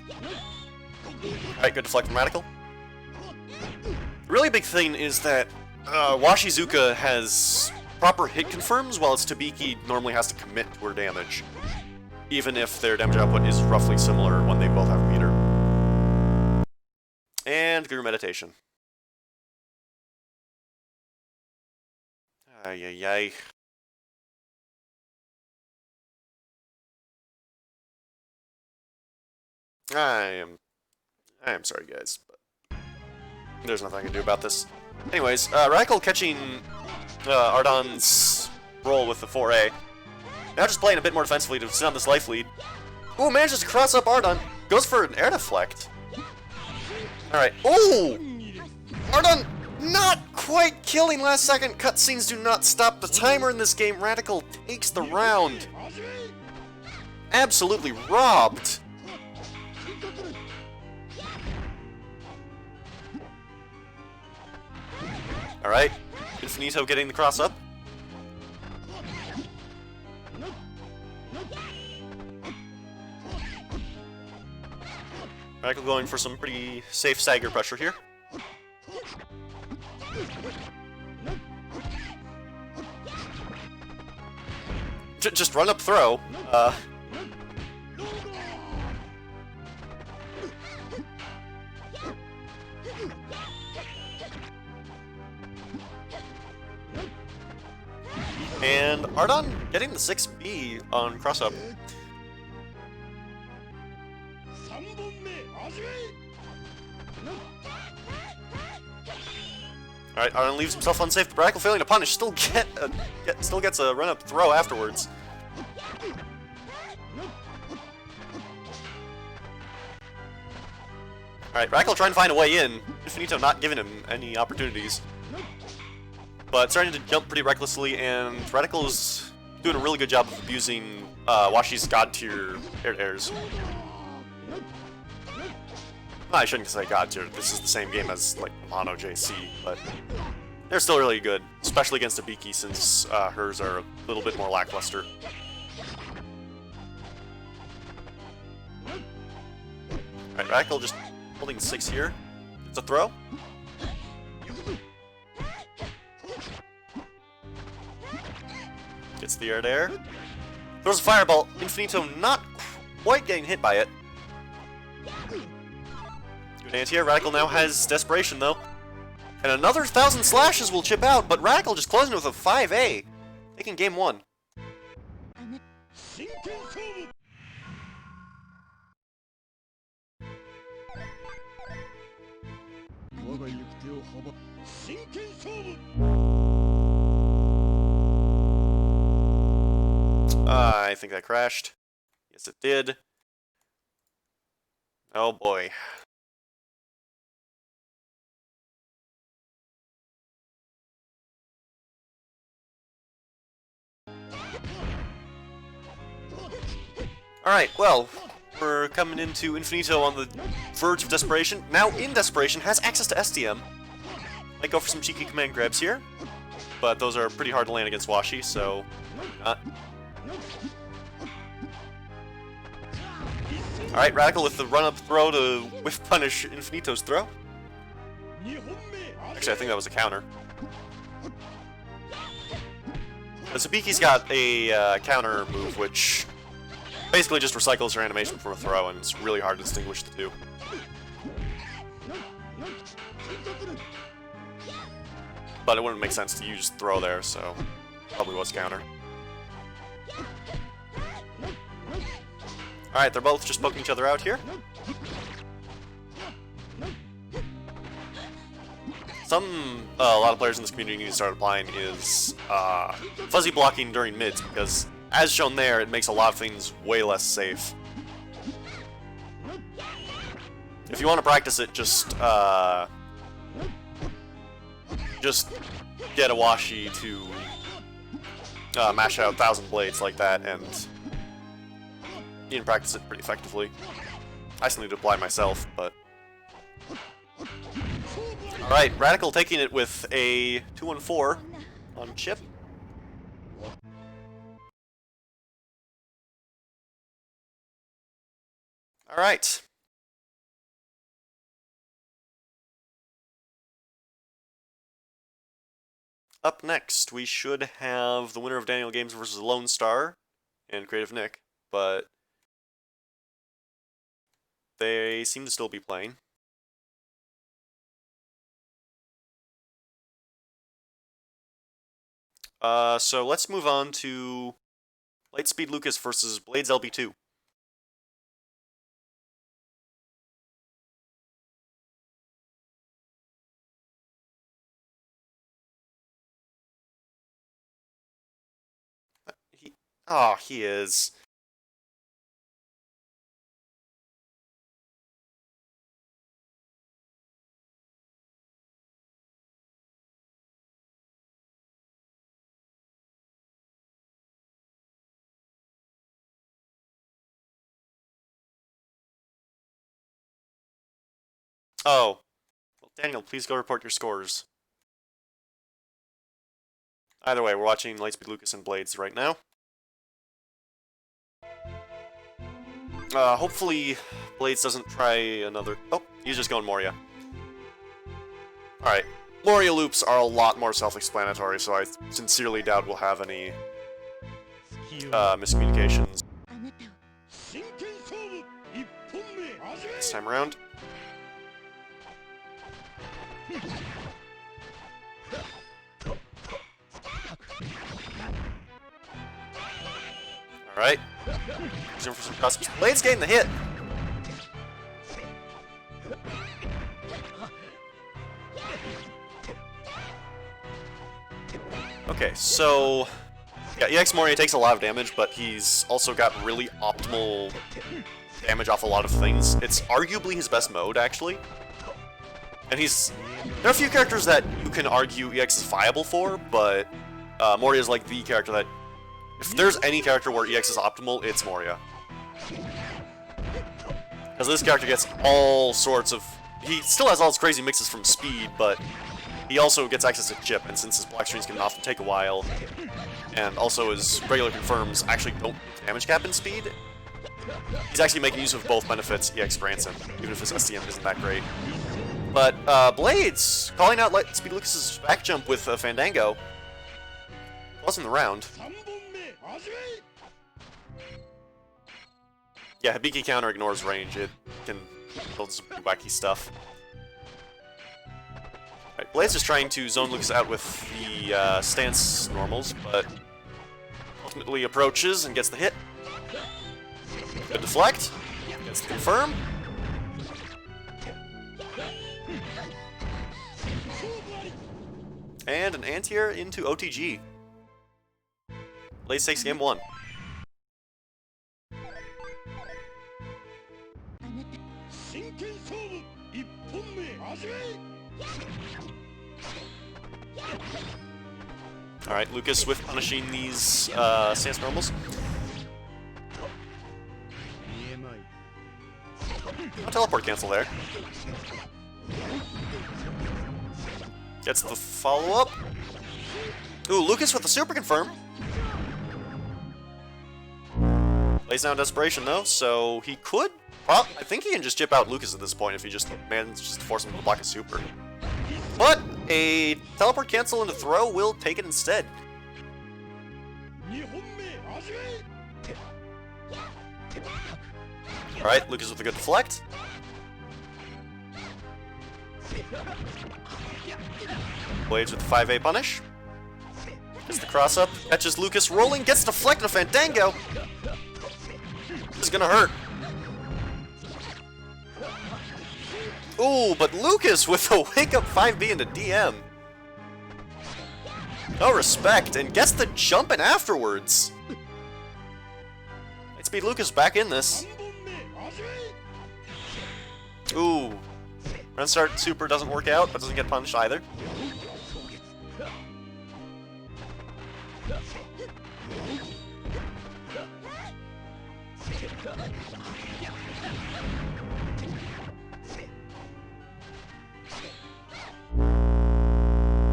Alright, good deflect from Radical. The really big thing is that Washizuka has proper hit confirms, while its Tabiki normally has to commit to her damage, even if their damage output is roughly similar when they both have meter. And Guru Meditation. Ay ay ay. I am sorry, guys, but there's nothing I can do about this. Anyways, Radical catching Ardon's roll with the 4A. Now just playing a bit more defensively to sit on this life lead. Ooh, manages to cross up Ardon. Goes for an air deflect. Alright. Ooh! Ardon Not quite killing last second. Cutscenes do not stop the timer in this game. Radical takes the round. Absolutely robbed. Alright, Infinito getting the cross up. Radical going for some pretty safe stagger pressure here. Just run up throw. And Ardon getting the 6B on cross-up. Alright, Ardon leaves himself unsafe, but Radical failing to punish, still gets a run-up throw afterwards. Alright, Radical trying to find a way in. Infinito not giving him any opportunities. But starting to jump pretty recklessly, and Radical's doing a really good job of abusing Washi's God tier airs. I shouldn't say God tier, this is the same game as like Mono JC, but they're still really good, especially against Ibiki since hers are a little bit more lackluster. Alright, Radical just holding 6 here. It's a throw. Gets the air to air. Throws a fireball. Infinito not quite getting hit by it. Good anti-air. Radical now has Desperation though. And another 1,000 slashes will chip out, but Radical just closing with a 5A. Taking game 1. I think that crashed. Yes, it did. Oh boy. Alright, well, we're coming into Infinito on the verge of Desperation. Now in Desperation, has access to STM. Might go for some cheeky command grabs here, but those are pretty hard to land against Washi, so not. Alright, Radical with the run-up throw to whiff punish Infinito's throw. Actually, I think that was a counter. Tsubiki's got a counter move, which basically just recycles her animation from a throw, and it's really hard to distinguish the two. But it wouldn't make sense to use throw there, so probably was counter. Alright, they're both just poking each other out here. Something a lot of players in this community need to start applying is fuzzy blocking during mids, because as shown there, it makes a lot of things way less safe. If you want to practice it, just get a Washi to mash out 1,000 blades like that, and you can practice it pretty effectively. I still need to apply myself, but... Alright, Radical taking it with a 2-1-4 on chip. Alright. Up next, we should have the winner of Daniel Games versus Lone Star and Creative Nick, but they seem to still be playing. So let's move on to Lightspeed Lucas versus Blades LB2. He is. Oh. Well, Daniel, please go report your scores. Either way, we're watching Lightspeed Lucas and Blades right now. Hopefully Blades doesn't try another... Oh, he's just going Moria. Alright. Moria loops are a lot more self-explanatory, so I sincerely doubt we'll have any miscommunications this time around. Alright. Zoom for some customs. Blades getting the hit! Okay, so... Yeah, EX Moria takes a lot of damage, but he's also got really optimal damage off a lot of things. It's arguably his best mode, actually. And he's... There are a few characters that you can argue EX is viable for, but Moria is like the character that... If there's any character where EX is optimal, it's Moria. Because this character gets all sorts of... He still has all his crazy mixes from speed, but he also gets access to chip, and since his black strings can often take a while, and also his regular confirms actually don't damage cap in speed, he's actually making use of both benefits EX grants him, even if his STM isn't that great. But Blades, calling out Lightspeed Lucas's back jump with Fandango, wasn't the round. Yeah, Hibiki counter ignores range, it can build some wacky stuff. Right, Blades is trying to zone Lucas out with the stance normals, but ultimately approaches and gets the hit. Good deflect, gets the confirm. And an anti-air into OTG. Blades takes game 1. Alright, Lucas with punishing these stance normals. No teleport cancel there. Gets the follow-up. Ooh, Lucas with the super confirm. Lays down desperation though, so he could... Well, I think he can just chip out Lucas at this point if he just manages to force him to block a super. But a teleport cancel into throw will take it instead. Alright, Lucas with a good deflect. Blades with the 5A punish. Gets the cross up, catches Lucas rolling, gets deflected to Fandango. This is gonna hurt. Ooh, but Lucas with a wake up 5B into DM. No respect, and gets the jump in afterwards. Lightspeed Lucas back in this. Ooh. Run start super doesn't work out, but doesn't get punished either.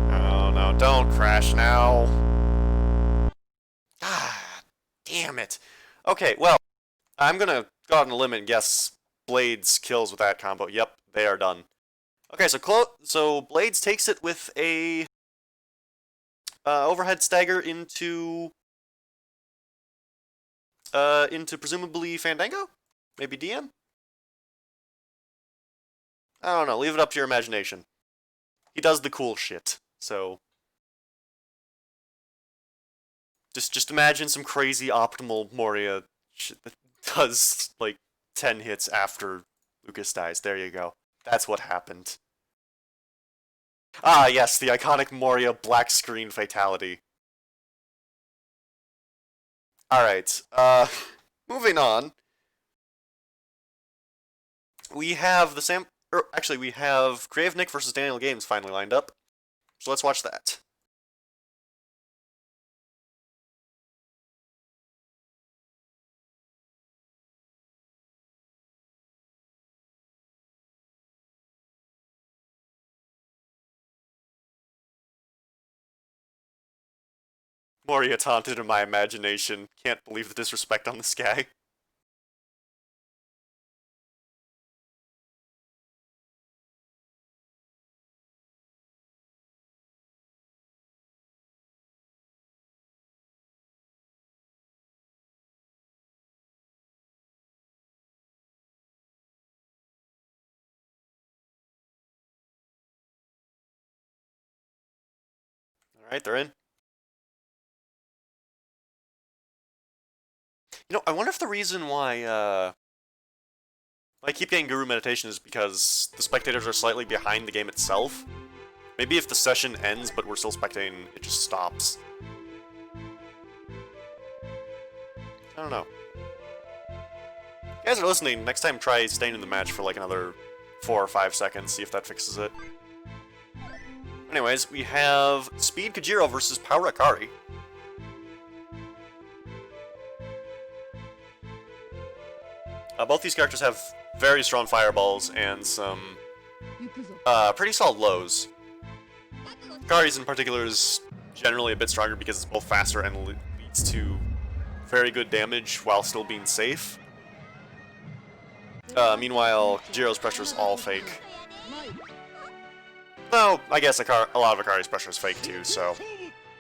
Oh no, don't crash now. Ah, damn it. Okay, well, I'm gonna go out on a limb and guess Blades kills with that combo. Yep, they are done. Okay, so Blades takes it with a overhead stagger into presumably Fandango? Maybe DM? I don't know, leave it up to your imagination. He does the cool shit, so... Just imagine some crazy optimal Moria shit that does, like, 10 hits after Lucas dies. There you go. That's what happened. Ah, yes, the iconic Moria black screen fatality. Alright, moving on. We have the actually, we have Creative Nick versus Daniel Games finally lined up. So let's watch that. Moria taunted in my imagination. Can't believe the disrespect on this guy. Alright, they're in. You know, I wonder if the reason why I keep getting Guru Meditation is because the spectators are slightly behind the game itself. Maybe if the session ends but we're still spectating, it just stops. I don't know. If you guys are listening, next time try staying in the match for like another 4 or 5 seconds, see if that fixes it. Anyways, we have Speed Kajiro versus Power Akari. Both these characters have very strong fireballs and some pretty solid lows. Akari's in particular is generally a bit stronger because it's both faster and leads to very good damage while still being safe. Meanwhile, Kajiro's pressure is all fake. Though, I guess a lot of Akari's pressure is fake too, so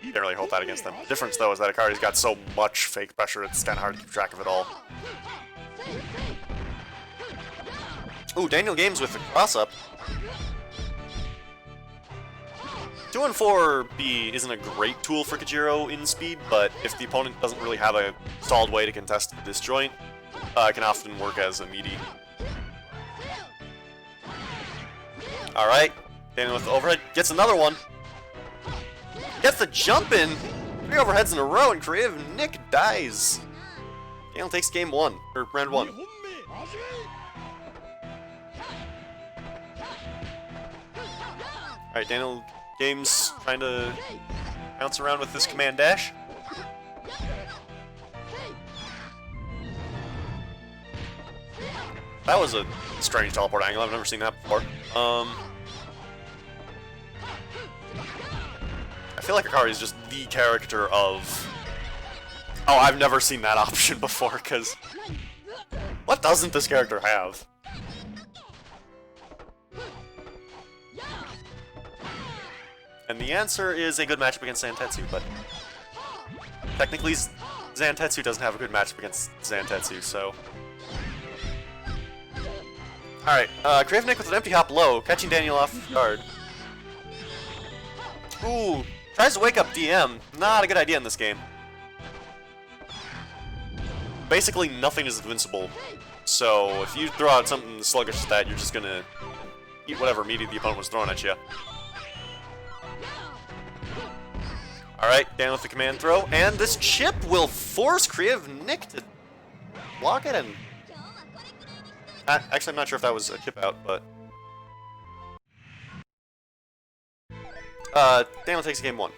you can't really hold that against them. The difference, though, is that Akari's got so much fake pressure, it's kind of hard to keep track of it all. Ooh, Daniel Games with the cross-up. 2 and 4B isn't a great tool for Kajiro in speed, but if the opponent doesn't really have a solid way to contest the disjoint, it can often work as a meaty. Alright, Daniel with the overhead, gets another one. Gets the jump in! 3 overheads in a row, and Creative Nick dies. Daniel takes game 1, or round 1. Alright, Daniel Games trying to bounce around with this command dash. That was a strange teleport angle, I've never seen that before. I feel like Akari is just the character of... Oh, I've never seen that option before, because... What doesn't this character have? And the answer is a good matchup against Zantetsu, but... Technically, Zantetsu doesn't have a good matchup against Zantetsu, so... Alright, Creative Nick with an empty hop low, catching Daniel off guard. Ooh, tries to wake up DM. Not a good idea in this game. Basically, nothing is invincible. So, if you throw out something sluggish as that, you're just gonna eat whatever meaty the opponent was throwing at you. Alright, down with the command throw, and this chip will force Creative Nick to block it and... Actually, I'm not sure if that was a chip out, but... Daniel takes game 1.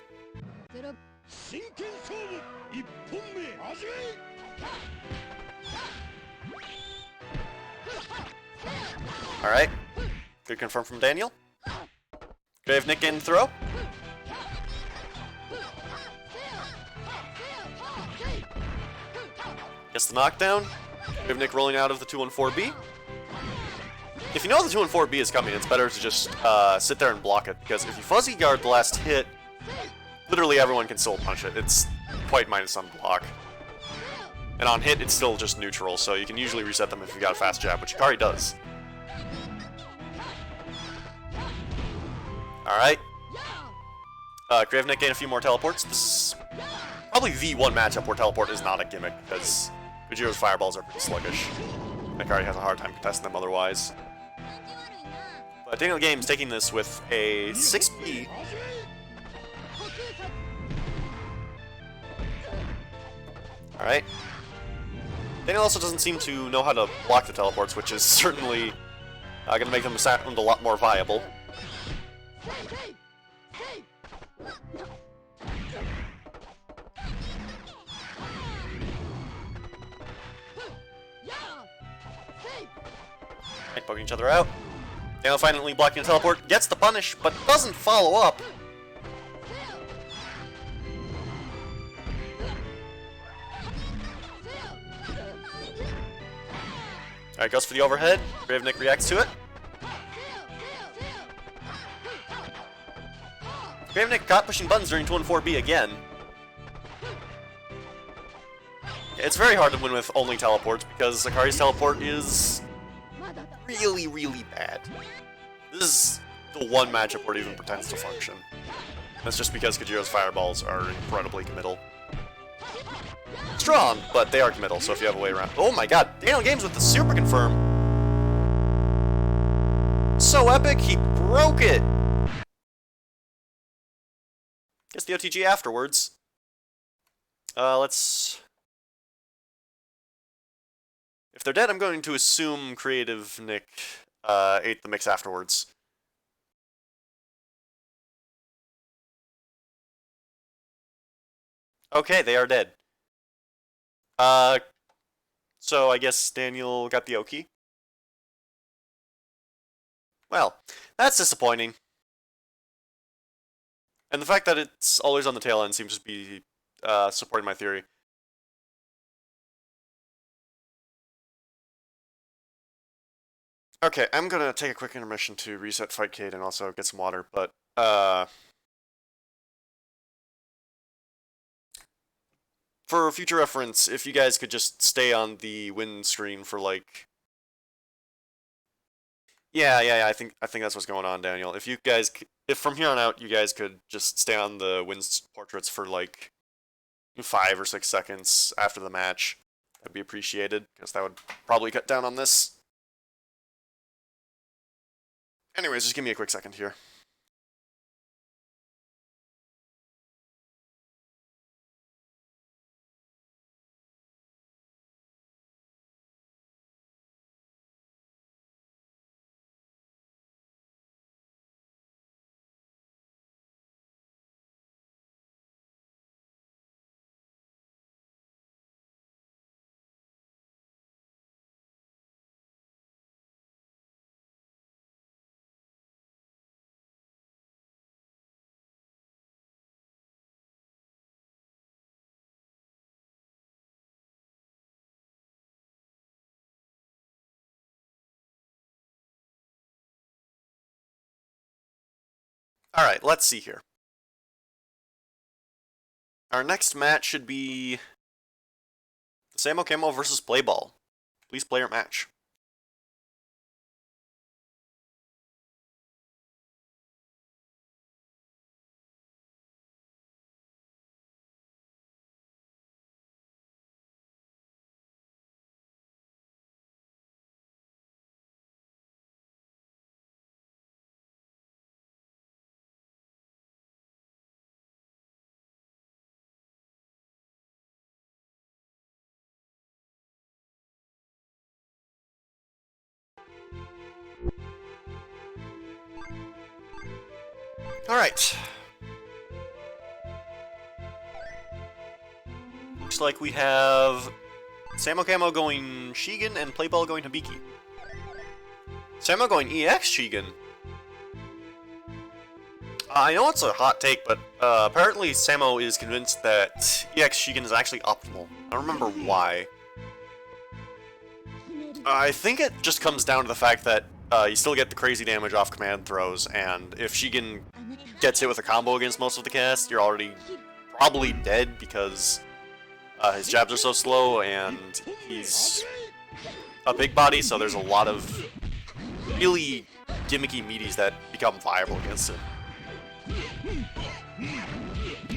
Alright. Good confirm from Daniel. Creative Nick in throw. Gets the knockdown. Creative Nick rolling out of the 2-1-4B. If you know the 2-1-4B is coming, it's better to just sit there and block it, because if you fuzzy guard the last hit, literally everyone can still punch it. It's quite minus on block. And on hit, it's still just neutral, so you can usually reset them if you got a fast jab, which Akari does. Alright. Creative Nick gained a few more teleports. This is probably the one matchup where teleport is not a gimmick, because Kajiro's fireballs are pretty sluggish. Akari has a hard time contesting them otherwise. But Daniel Games taking this with a 6B. Alright. Daniel also doesn't seem to know how to block the teleports, which is certainly going to make them sound a lot more viable. Right, poking each other out. Daniel finally blocking a teleport, gets the punish, but doesn't follow up. Alright, goes for the overhead. Gravenik reacts to it. Gravenik caught pushing buttons during 2-4B again. It's very hard to win with only teleports because Zakari's teleport is really, really bad. This is the one matchup where it even pretends to function. That's just because Kajiro's fireballs are incredibly committal. Strong, but they are committal, so if you have a way around... Oh my god, Daniel Games with the super confirm! So epic, he broke it! Guess the OTG afterwards. Let's... If they're dead, I'm going to assume Creative Nick ate the mix afterwards. Okay, they are dead. So I guess Daniel got the Oki. Well, that's disappointing. And the fact that it's always on the tail end seems to be supporting my theory. Okay, I'm gonna take a quick intermission to reset Fightcade and also get some water, but for future reference, if you guys could just stay on the win screen for like... Yeah, I think that's what's going on, Daniel. If you guys, if from here on out you guys could just stay on the win portraits for like 5 or 6 seconds after the match, that'd be appreciated, because that would probably cut down on this. Anyways, just give me a quick second here. Alright, let's see here. Our next match should be Samo Camo versus Playball. Please play your match. Alright. Looks like we have Samo Camo going Shigen and Playball going Hibiki. Samo going EX Shigen. I know it's a hot take, but apparently Samo is convinced that EX Shigen is actually optimal. I don't remember why. I think it just comes down to the fact that you still get the crazy damage off command throws, and if Shigen gets hit with a combo against most of the cast, you're already probably dead because his jabs are so slow and he's a big body, so there's a lot of really gimmicky meaties that become viable against him.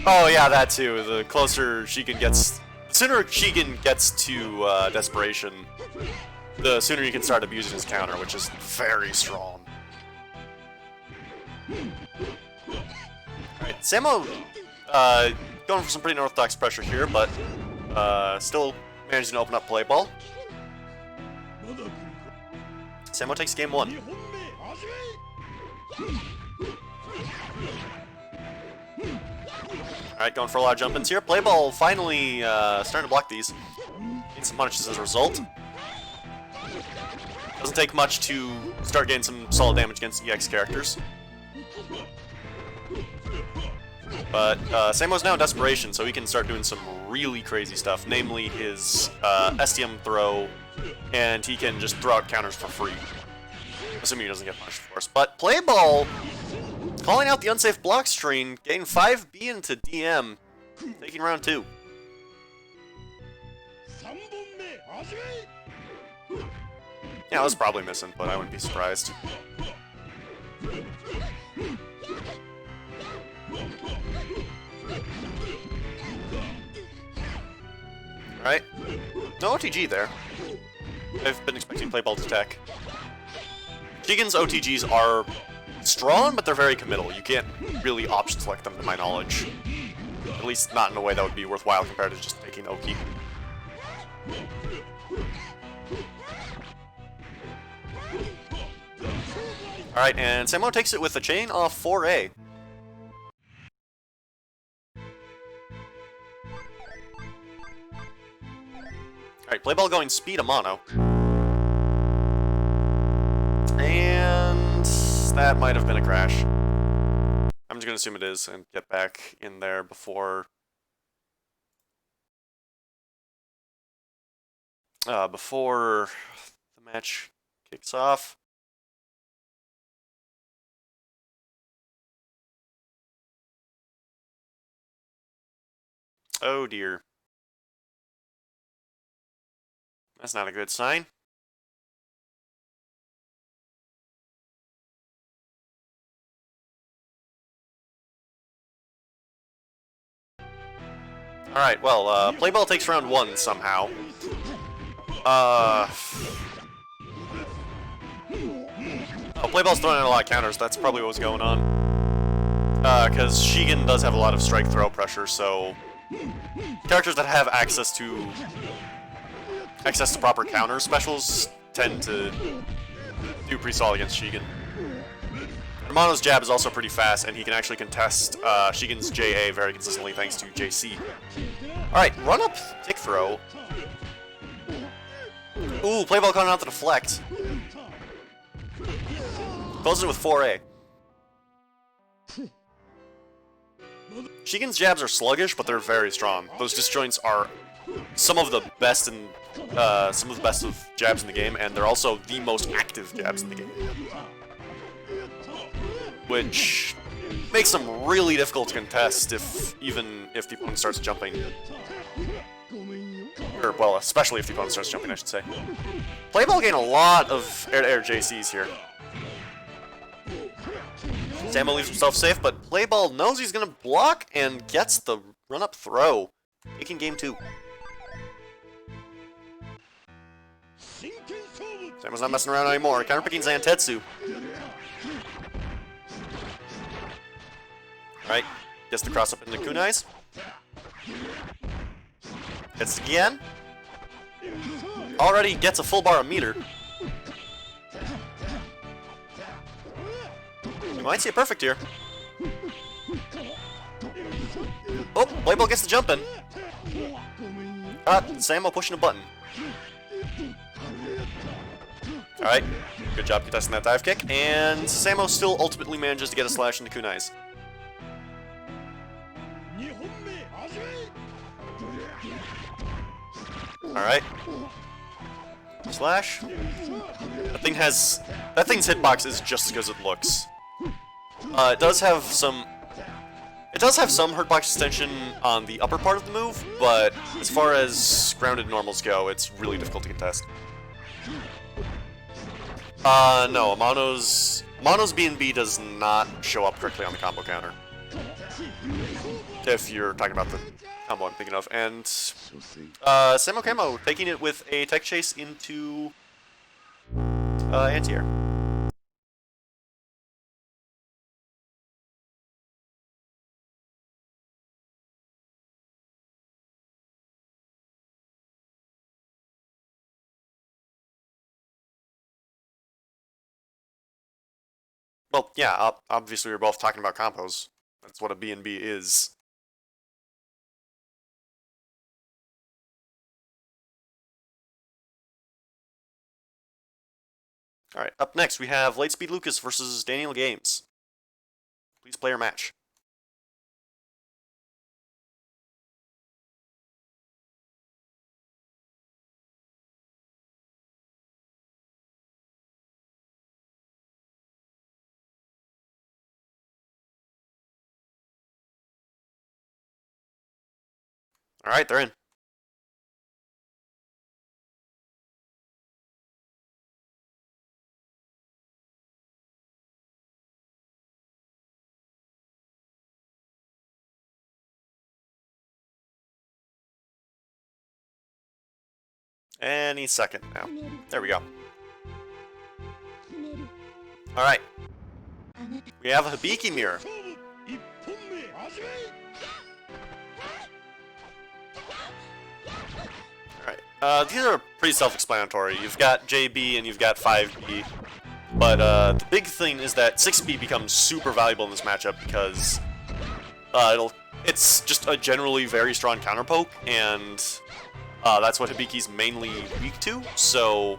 Oh yeah, that too. The closer Shigen gets, the sooner Shigen gets to desperation, the sooner you can start abusing his counter, which is very strong. Alright, Samo going for some pretty unorthodox pressure here, but still managing to open up Playball. Samo takes game 1. Alright, going for a lot of jump-ins here. Playball finally starting to block these. Getting some punishes as a result. Doesn't take much to start getting some solid damage against EX characters. But Samo's now in desperation, so he can start doing some really crazy stuff, namely his STM throw and he can just throw out counters for free. Assuming he doesn't get punished, of course. But Play Ball, calling out the unsafe block screen, getting 5B into DM, taking round 2. Yeah, I was probably missing, but I wouldn't be surprised. Alright. No OTG there. I've been expecting Play Ball to attack. Shigen's OTGs are strong, but they're very committal. You can't really option select them, to my knowledge. At least not in a way that would be worthwhile compared to just taking Oki. Alright, and Samo takes it with a chain off 4A. Alright, Play Ball going speed Amano. And that might have been a crash. I'm just gonna assume it is and get back in there before the match kicks off. Oh dear. That's not a good sign. Alright, well, Play Ball takes round 1 somehow. Oh, Play Ball's throwing out a lot of counters, that's probably what was going on. Because Shigen does have a lot of strike throw pressure, so characters that have access to proper counter specials tend to do pretty solid against Shigen. Amano's jab is also pretty fast, and he can actually contest Shigen's JA very consistently thanks to JC. Alright, run up tick throw. Ooh, Play Ball coming out to deflect. Closing with 4A. Shigen's jabs are sluggish, but they're very strong. Those disjoints are some of the best of jabs in the game, and they're also the most active jabs in the game. Which makes them really difficult to contest even if the opponent starts jumping. Or, well, especially if the opponent starts jumping, I should say. Play Ball gain a lot of air-to-air JCs here. Samo leaves himself safe, but Play Ball knows he's gonna block and gets the run-up throw, taking game 2. Samo's not messing around anymore. Counterpicking Zantetsu. Alright, gets the cross up into kunais. Gets it again. Already gets a full bar of meter. You might see a perfect here. Oh, Play Ball gets the jump in. Samo pushing a button. Alright, good job contesting that dive kick, and Samo still ultimately manages to get a slash into kunais. Alright. Slash. That thing's hitbox is just as good as it looks. It does have some hitbox extension on the upper part of the move, but as far as grounded normals go, it's really difficult to contest. No, Amano's B&B does not show up correctly on the combo counter. If you're talking about the combo I'm thinking of. And Samo Camo taking it with a tech chase into anti-air. Well, yeah, obviously we're both talking about combos. That's what a B&B is. Alright, up next we have Lightspeed Lucas versus Daniel Games. Please play your match. Alright, they're in. Any second now. There we go. Alright. We have a Hibiki mirror. Alright. These are pretty self-explanatory. You've got JB and you've got 5B. But the big thing is that 6B becomes super valuable in this matchup because it's just a generally very strong counterpoke, and that's what Hibiki's mainly weak to, so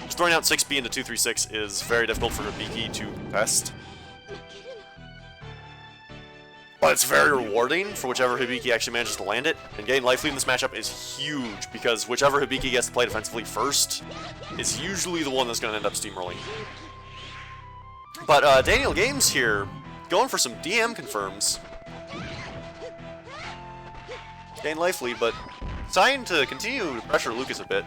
just throwing out 6B into 236 is very difficult for Hibiki to contest. But it's very rewarding for whichever Hibiki actually manages to land it, and getting life lead in this matchup is huge, because whichever Hibiki gets to play defensively first is usually the one that's going to end up steamrolling. But Daniel Games here, going for some DM confirms. Gain life lead, but deciding to continue to pressure Lucas a bit.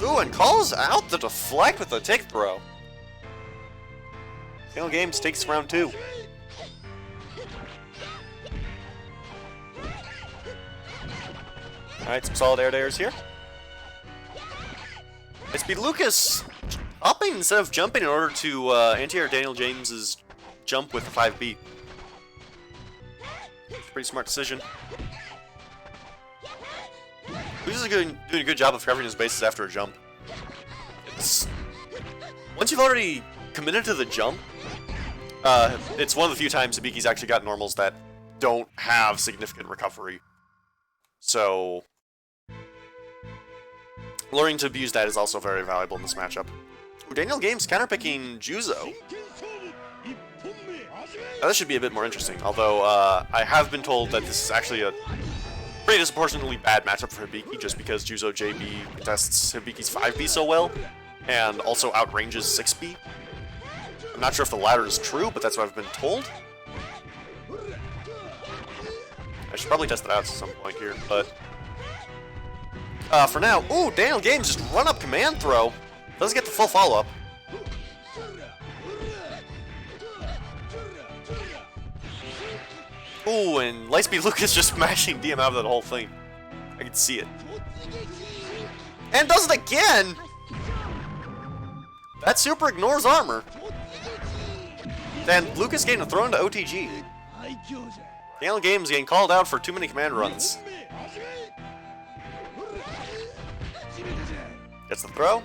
Ooh, and calls out the deflect with the tick throw. Daniel Games takes round 2. Alright, some solid air dairs here. It's be Lucas upping instead of jumping in order to anti-air Daniel James's jump with the 5B. Pretty smart decision. Lucas is doing a good job of covering his bases after a jump. Once you've already committed to the jump, it's one of the few times Hibiki's actually got normals that don't have significant recovery. So learning to abuse that is also very valuable in this matchup. Ooh, Daniel Games counterpicking Juzo. Now, this should be a bit more interesting, although I have been told that this is actually a pretty disproportionately bad matchup for Hibiki, just because Juzo JB contests Hibiki's 5B so well, and also outranges 6B. I'm not sure if the latter is true, but that's what I've been told. I should probably test it out at some point here, but for now, ooh, Daniel Games just run up command throw. Doesn't get the full follow-up. Ooh, and Lightspeed Lucas just smashing DM out of that whole thing. I can see it. And does it again! That super ignores armor. And Lucas getting a throw into OTG. Daniel Games getting called out for too many command runs. Gets the throw.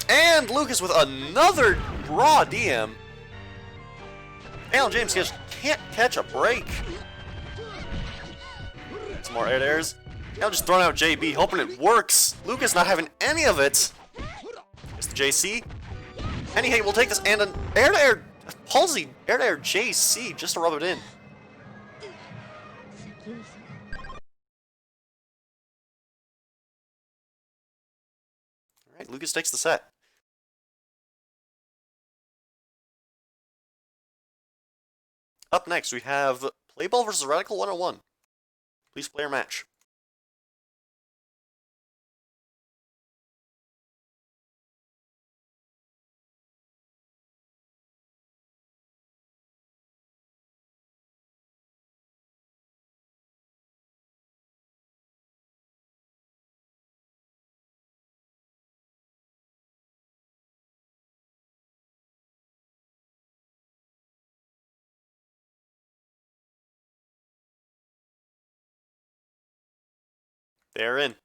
And Lucas with another raw DM. Daniel James just can't catch a break. Some more air airs. Now just throwing out JB, hoping it works. Lucas not having any of it. It's the JC. Any hate will take this, and an air-to-air palsy air-to-air JC just to rub it in. Alright, Lucas takes the set. Up next, we have Play Ball vs. Radical 101. Please play your match. They're in.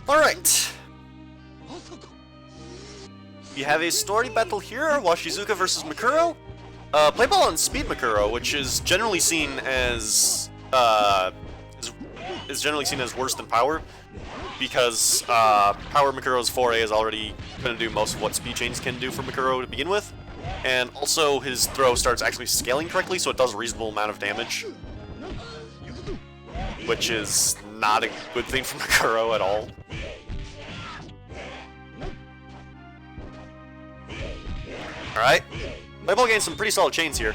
Alright. We have a story battle here, Washizuka versus Mikuro. Play ball on Speed Mikuro, which is generally seen as is generally seen as worse than Power, because Power Mikuro's 4A is already going to do most of what Speed Chains can do for Mikuro to begin with, and also his throw starts actually scaling correctly, so it does a reasonable amount of damage, which is not a good thing for Mikuro at all. Alright, Playball gains some pretty solid chains here.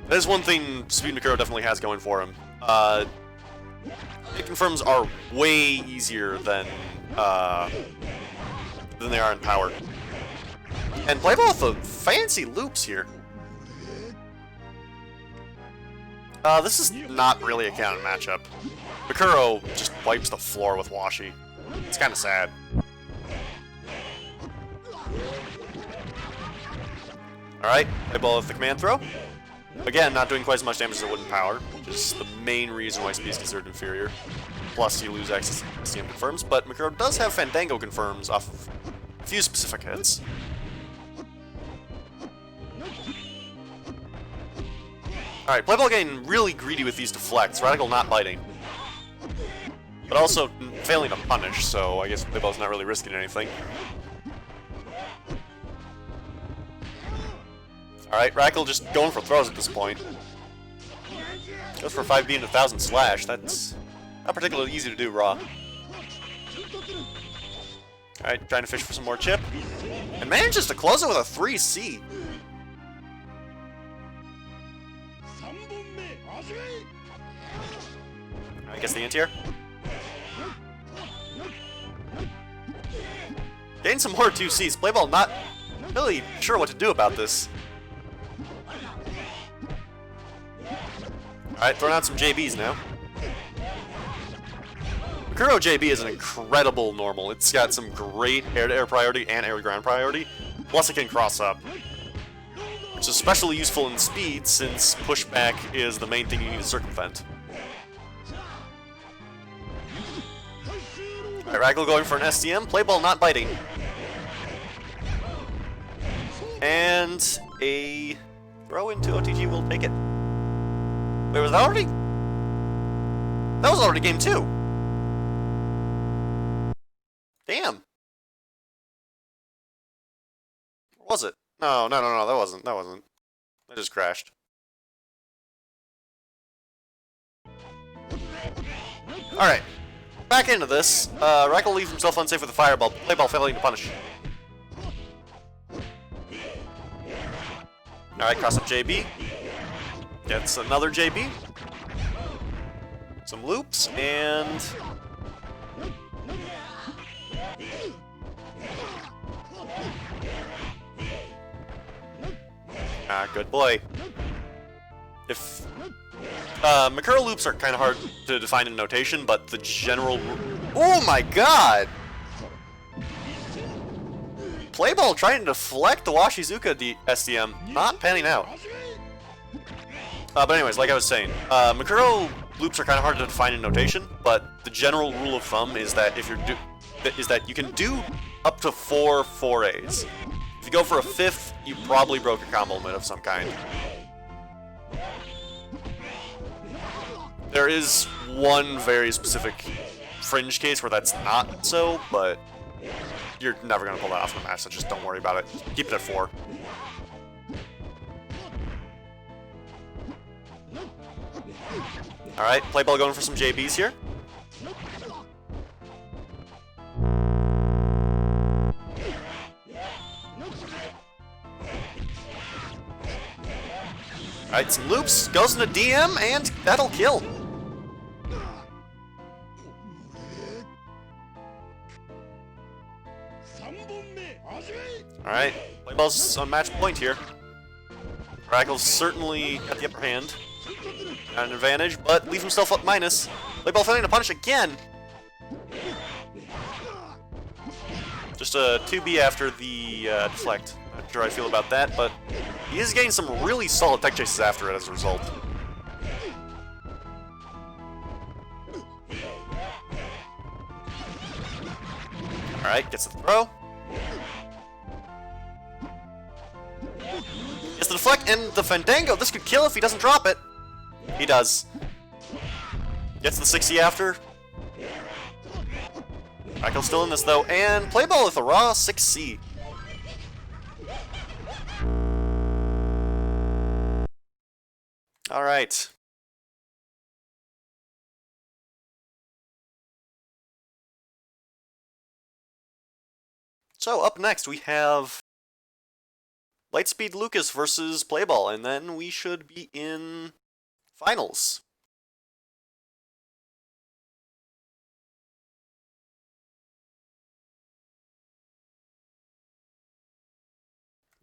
That is one thing Speed Mikuro definitely has going for him. Hit confirms are way easier than they are in Power. And Playball with the fancy loops here. This is not really a canon matchup. Mikuro just wipes the floor with Washi. It's kind of sad. Alright, Playball with the command throw. Again, not doing quite as much damage as it would in Power, which is the main reason why Speed is considered inferior. Plus, you lose access to STM confirms, but Mikuro does have Fandango confirms off of a few specific hits. Alright, Playball getting really greedy with these deflects, Radical not biting. But also failing to punish, so I guess Playball's not really risking anything. Alright, Radical just going for throws at this point. Goes for 5B into 1000 slash, that's not particularly easy to do raw. Alright, trying to fish for some more chip. And manages to close it with a 3C. I guess the anti-air. Gain some more 2Cs. Playball not really sure what to do about this. Alright, throwing out some JBs now. Mikuro JB is an incredible normal. It's got some great air-to-air priority and air-to-ground priority. Plus it can cross up. Which is especially useful in speed since pushback is the main thing you need to circumvent. Alright, Radical going for an STM. Playball not biting. And a throw into OTG will take it. Wait, was that already? That was already game 2. Damn. Or was it? No, that wasn't. That just crashed. Alright. Back into this. Radical leaves himself unsafe with a fireball. Playball failing to punish. Alright, cross up JB. Gets another JB. Some loops, and... Ah, good boy. If... Mikuro loops are kind of hard to define in notation, but the general... Oh my god! Playball trying to deflect the Washizuka SDM, not panning out. But anyways, like I was saying, Mikuro loops are kind of hard to define in notation, but the general rule of thumb is that if you can do up to 4 4As. If you go for a 5th, you probably broke a combo limit of some kind. There is one very specific fringe case where that's not so, but you're never going to pull that off in a match, so just don't worry about it. Keep it at 4. Alright, Playball going for some JBs here. Alright, some loops, goes into DM, and that'll kill. Alright, Playball's on match point here. Radical's certainly got the upper hand. Got an advantage, but leaves himself up minus. Playball failing to punish again. Just a 2B after the deflect. Not sure how I feel about that, but he is getting some really solid tech chases after it as a result. Alright, gets the throw. Gets the deflect and the Fandango. This could kill if he doesn't drop it. He does. Gets the 60 after. Michael's still in this though, and play ball with a raw 6C. Alright. So up next we have Lightspeed Lucas versus Playball, and then we should be in finals.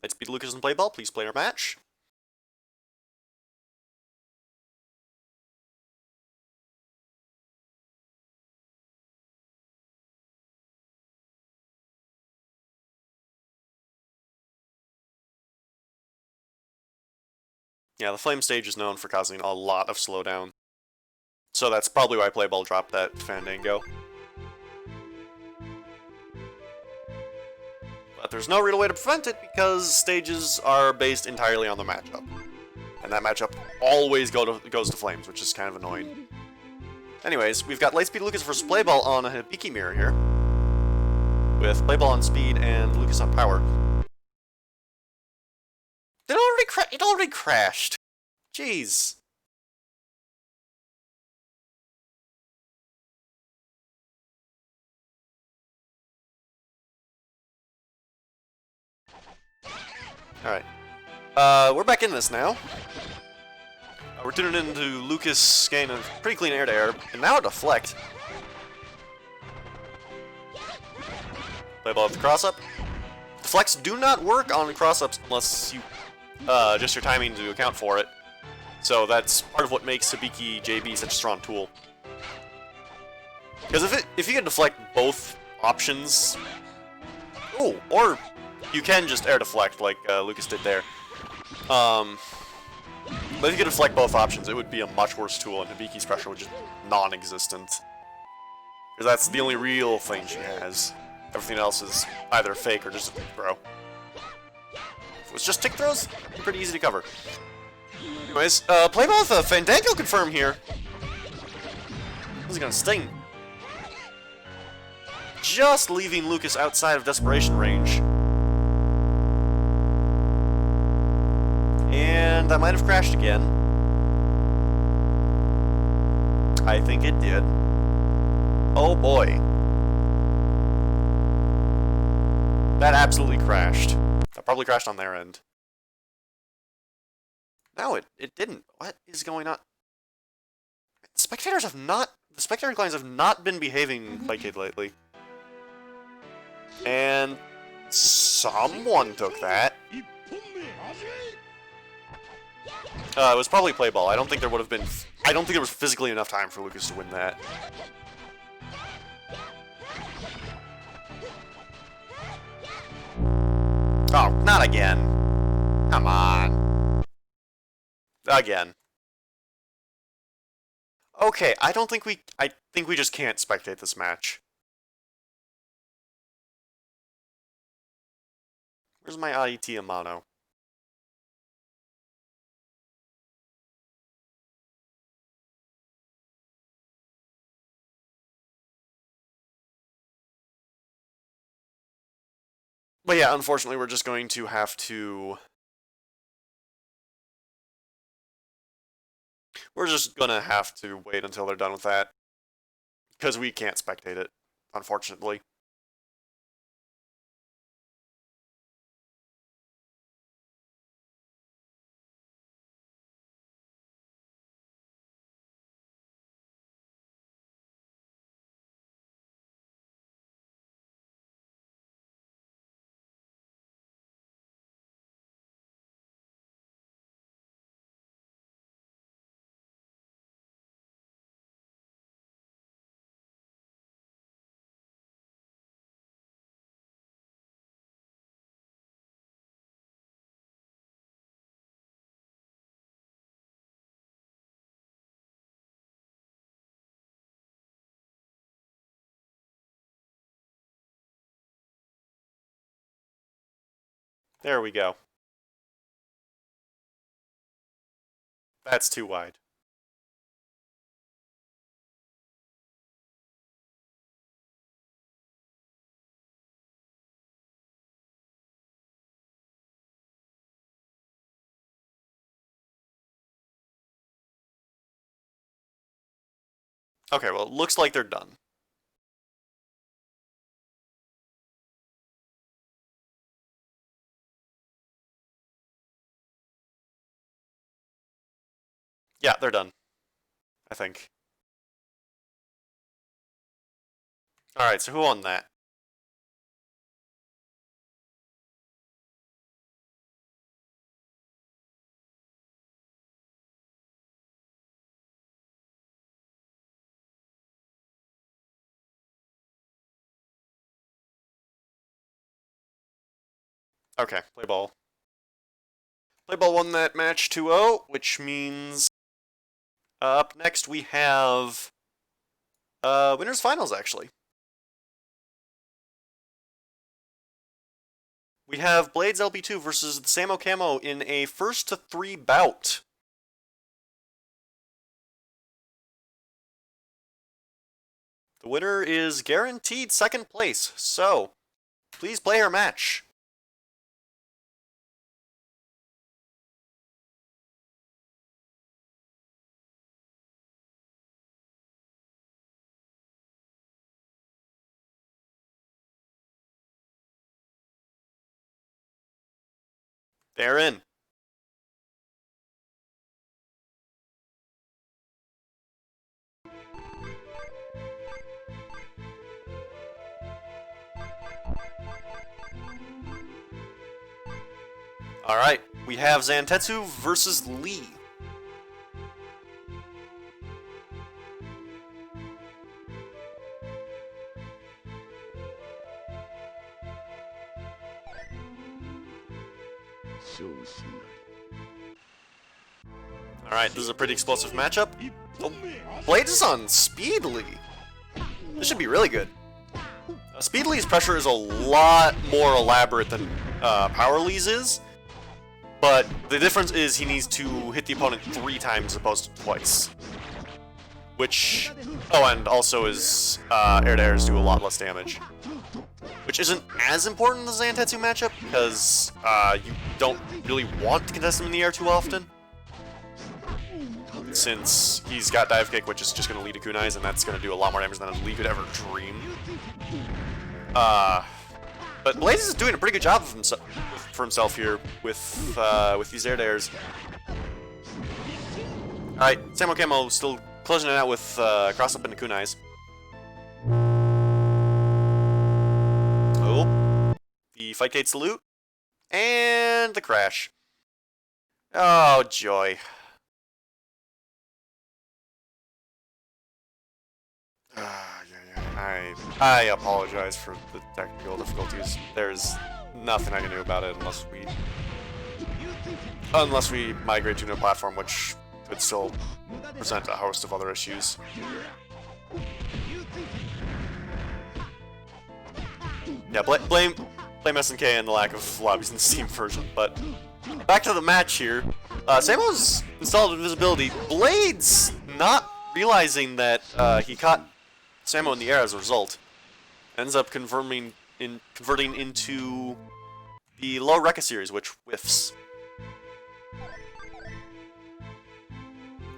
Lightspeed Lucas and Playball, please play our match. Yeah, the Flame stage is known for causing a lot of slowdown. So that's probably why Playball dropped that Fandango. But there's no real way to prevent it because stages are based entirely on the matchup. And that matchup always goes to Flames, which is kind of annoying. Anyways, we've got Lightspeed Lucas versus Playball on a Hibiki mirror here. With Playball on speed and Lucas on power. It already crashed. Jeez. Alright. We're back in this now. We're tuning into Lucas getting a pretty clean air-to-air, and now a deflect. Play ball with the cross-up. Deflects do not work on cross-ups unless you adjust your timing to account for it. So that's part of what makes Hibiki JB such a strong tool. Because if you can deflect both options... Oh, or you can just air deflect like Lucas did there. But if you could deflect both options, it would be a much worse tool, and Hibiki's pressure would just non-existent. Because that's the only real thing she has. Everything else is either fake or just a tick throw. If it was just tick throws, it'd be pretty easy to cover. Anyways, play ball with a Fandango confirm here. This is gonna sting. Just leaving Lucas outside of desperation range. And that might have crashed again. I think it did. Oh boy. That absolutely crashed. That probably crashed on their end. No, it didn't. What is going on? The spectator clients have not been behaving like it lately. And someone took that. It was probably play ball. I don't think there was physically enough time for Lucas to win that. Oh, not again. Come on. Again. Okay, I think we just can't spectate this match. Where's my IET Amano? But yeah, unfortunately, we're just going to have to... We're just gonna have to wait until they're done with that. Because we can't spectate it, unfortunately. There we go. That's too wide. Okay, well, it looks like they're done. Yeah, they're done, I think. Alright, so who won that? Okay, play ball. Play ball won that match 2-0, which means up next we have winners finals, actually. We have Blades LB2 versus the Samo Camo in a 1-3 bout. The winner is guaranteed second place, so please play her match. They're in. Alright, we have Zantetsu versus Lee. Alright, this is a pretty explosive matchup. Oh, Blades is on Speedly. This should be really good. Speedly's pressure is a lot more elaborate than Powerly's is, but the difference is he needs to hit the opponent 3 times as opposed to twice. Which, oh, and also his air-to-airs do a lot less damage. Which isn't as important in the Zantetsu matchup, because you don't really want to contest him in the air too often. Since he's got Dive Kick, which is just going to lead to Kunais, and that's going to do a lot more damage than Lee could ever dream. But Blades is doing a pretty good job of for himself here with these air-to-airs. Alright, Samo Camo still closing it out with cross-up into Kunais. Oh, the Fight Gate salute, and the crash. Oh, joy. I apologize for the technical difficulties. There's nothing I can do about it unless we migrate to a new platform, which could still present a host of other issues. Yeah, blame SNK and the lack of lobbies in the Steam version. But back to the match here. Samo's installed invisibility. Blades not realizing that he caught Samo in the air as a result, ends up converting into the low Rekka series, which whiffs.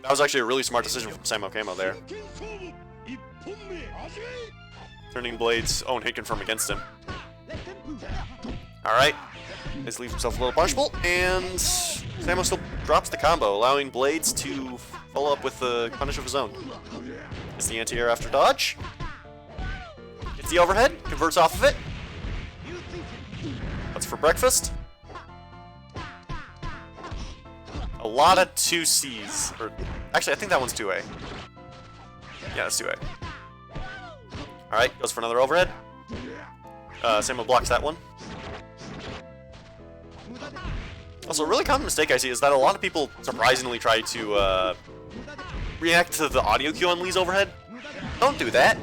That was actually a really smart decision from Samo Camo there. Turning Blades' own hit confirm against him. Alright, this leaves himself a little punishable, and Samo still drops the combo, allowing Blades to follow up with the punish of his own. It's the anti-air after dodge. It's the overhead, converts off of it. That's for breakfast. A lot of 2Cs. Or, actually, I think that one's 2A. Yeah, that's 2A. Alright, goes for another overhead. Samo blocks that one. Also, a really common mistake I see is that a lot of people surprisingly try to react to the audio cue on Lee's overhead. Don't do that.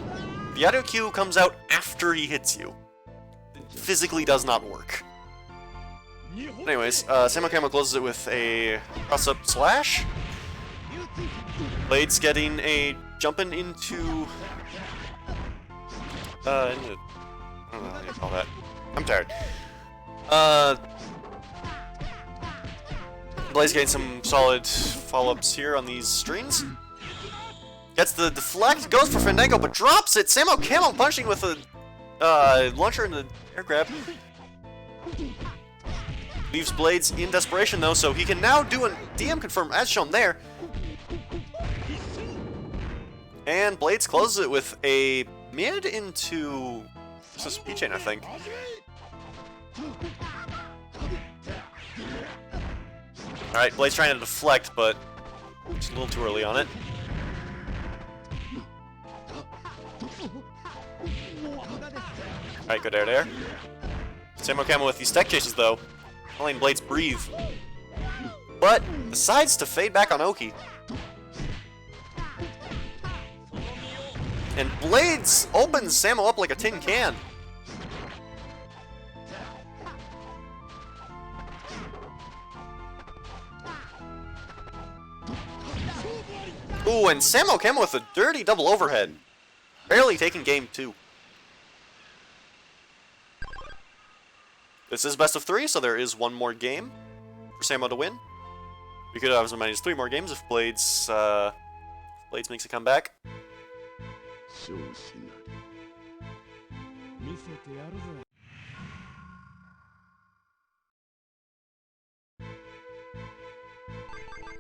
The audio cue comes out after he hits you. It physically does not work. Anyways, Samo Camo closes it with a cross-up slash. Blades getting a jumping into... I don't know how you call that. I'm tired. Blades getting some solid follow-ups here on these strings. Gets the deflect, goes for Fandango, but drops it. Samo Camo punching with a launcher in the air grab. Leaves Blades in desperation though, so he can now do a DM confirm as shown there. And Blades closes it with a mid into this is Speed Chain, I think. Alright, Blades trying to deflect, but it's a little too early on it. Alright, good air there. Samo Camo with these tech chases though. Not letting Blades breathe. But decides to fade back on Oki. And Blades opens Samo up like a tin can. Ooh, and Samo Camo with a dirty double overhead. Barely taking game 2. This is best of 3, so there is one more game for Samo to win. We could have as many as 3 more games if Blades makes a comeback.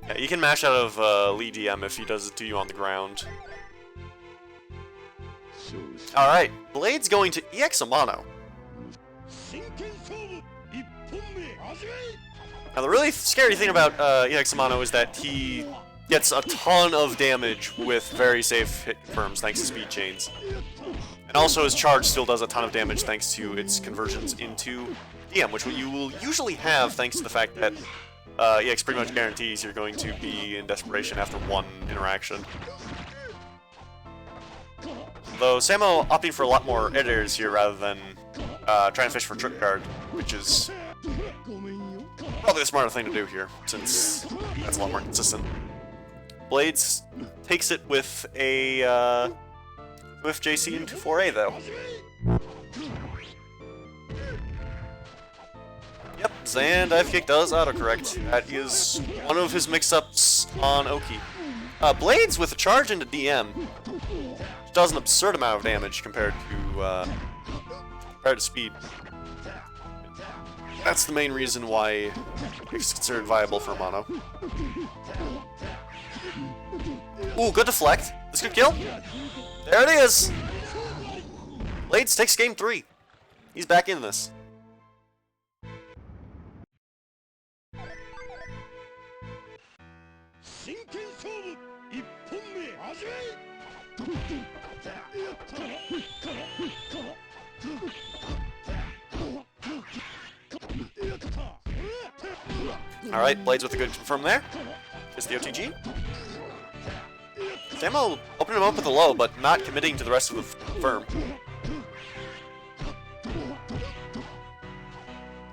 Yeah, you can mash out of Lee DM if he does it to you on the ground. Alright, Blades going to EX Amano. Now the really scary thing about EX Amano is that he gets a ton of damage with very safe hit confirms thanks to speed chains. And also his charge still does a ton of damage thanks to its conversions into DM, which you will usually have thanks to the fact that EX pretty much guarantees you're going to be in desperation after one interaction. Though Samo opting for a lot more editors here rather than trying to fish for trick card, which is probably the smarter thing to do here, since that's a lot more consistent. Blades takes it with a with JC into 4A though. Yep, Zan dive kick does autocorrect. That is one of his mix-ups on Oki. Blades with a charge into DM, which does an absurd amount of damage compared to speed. That's the main reason why it's considered viable for mono. Ooh, good deflect. This could kill. There it is. Blades takes game 3. He's back in this. Alright, Blades with a good confirm there. Is the OTG. Samo opening him up with a low, but not committing to the rest of the confirm.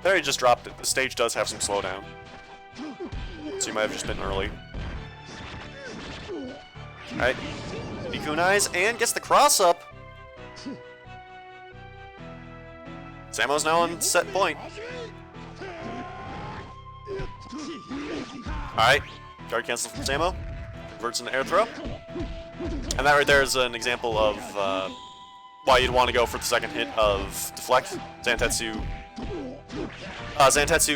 There he just dropped it. The stage does have some slowdown. So you might have just been early. Alright. He kunais and gets the cross up. Samo's now on set point. Alright. Guard cancel from Samo. Converts into air throw. And that right there is an example of why you'd want to go for the second hit of deflect. Zantetsu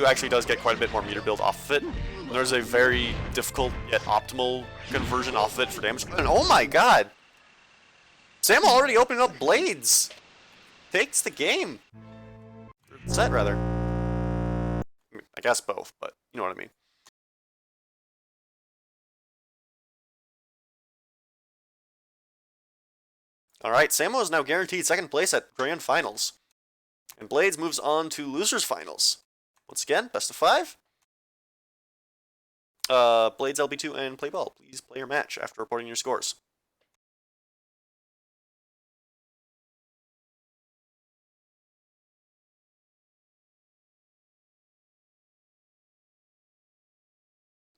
actually does get quite a bit more meter build off of it. And there's a very difficult yet optimal conversion off of it for damage. And oh my god! Samo already opening up Blades! Takes the game! Set, rather. I guess both, but you know what I mean. Alright, Samo is now guaranteed second place at Grand Finals. And Blades moves on to Losers Finals. Once again, best of 5. Blades LB2 and play ball. Please play your match after reporting your scores.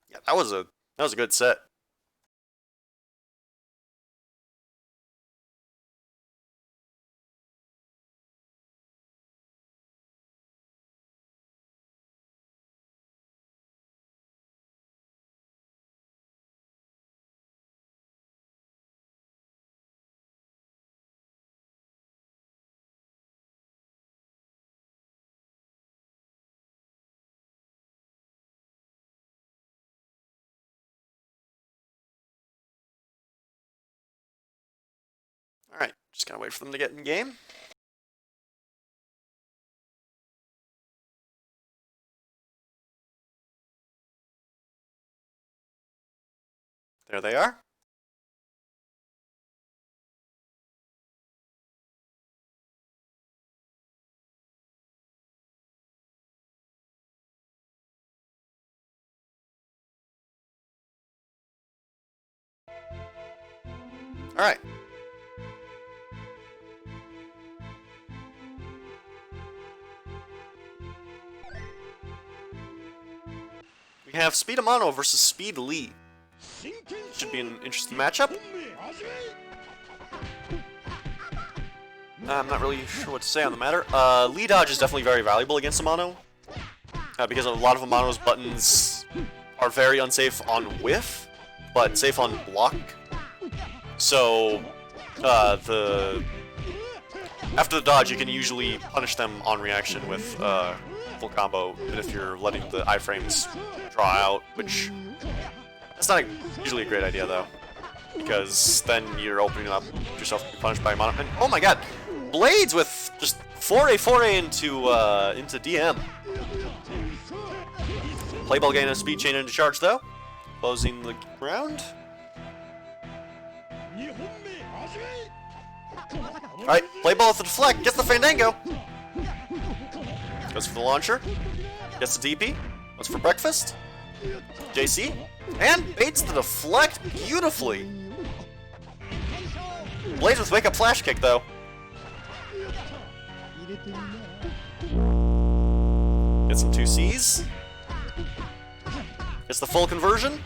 Yeah, that was a good set. Alright, just gotta wait for them to get in game. There they are. Alright. We have Speed Amano versus Speed Lee. Should be an interesting matchup. I'm not really sure what to say on the matter. Lee dodge is definitely very valuable against Amano. Because a lot of Amano's buttons are very unsafe on whiff, but safe on block. So, after the dodge, you can usually punish them on reaction with full combo, even if you're letting the iframes draw out, which that's not usually a great idea though, because then you're opening up yourself to be punished by Amano. And oh my god, Blades with just 4A into DM. Playball gain a speed chain into charge though, closing the ground. Alright, Playball with the deflect, gets the Fandango. Goes for the launcher, gets the DP, goes for breakfast. JC, and baits the deflect beautifully. Blades with wake up flash kick though. Gets some 2Cs. Gets the full conversion.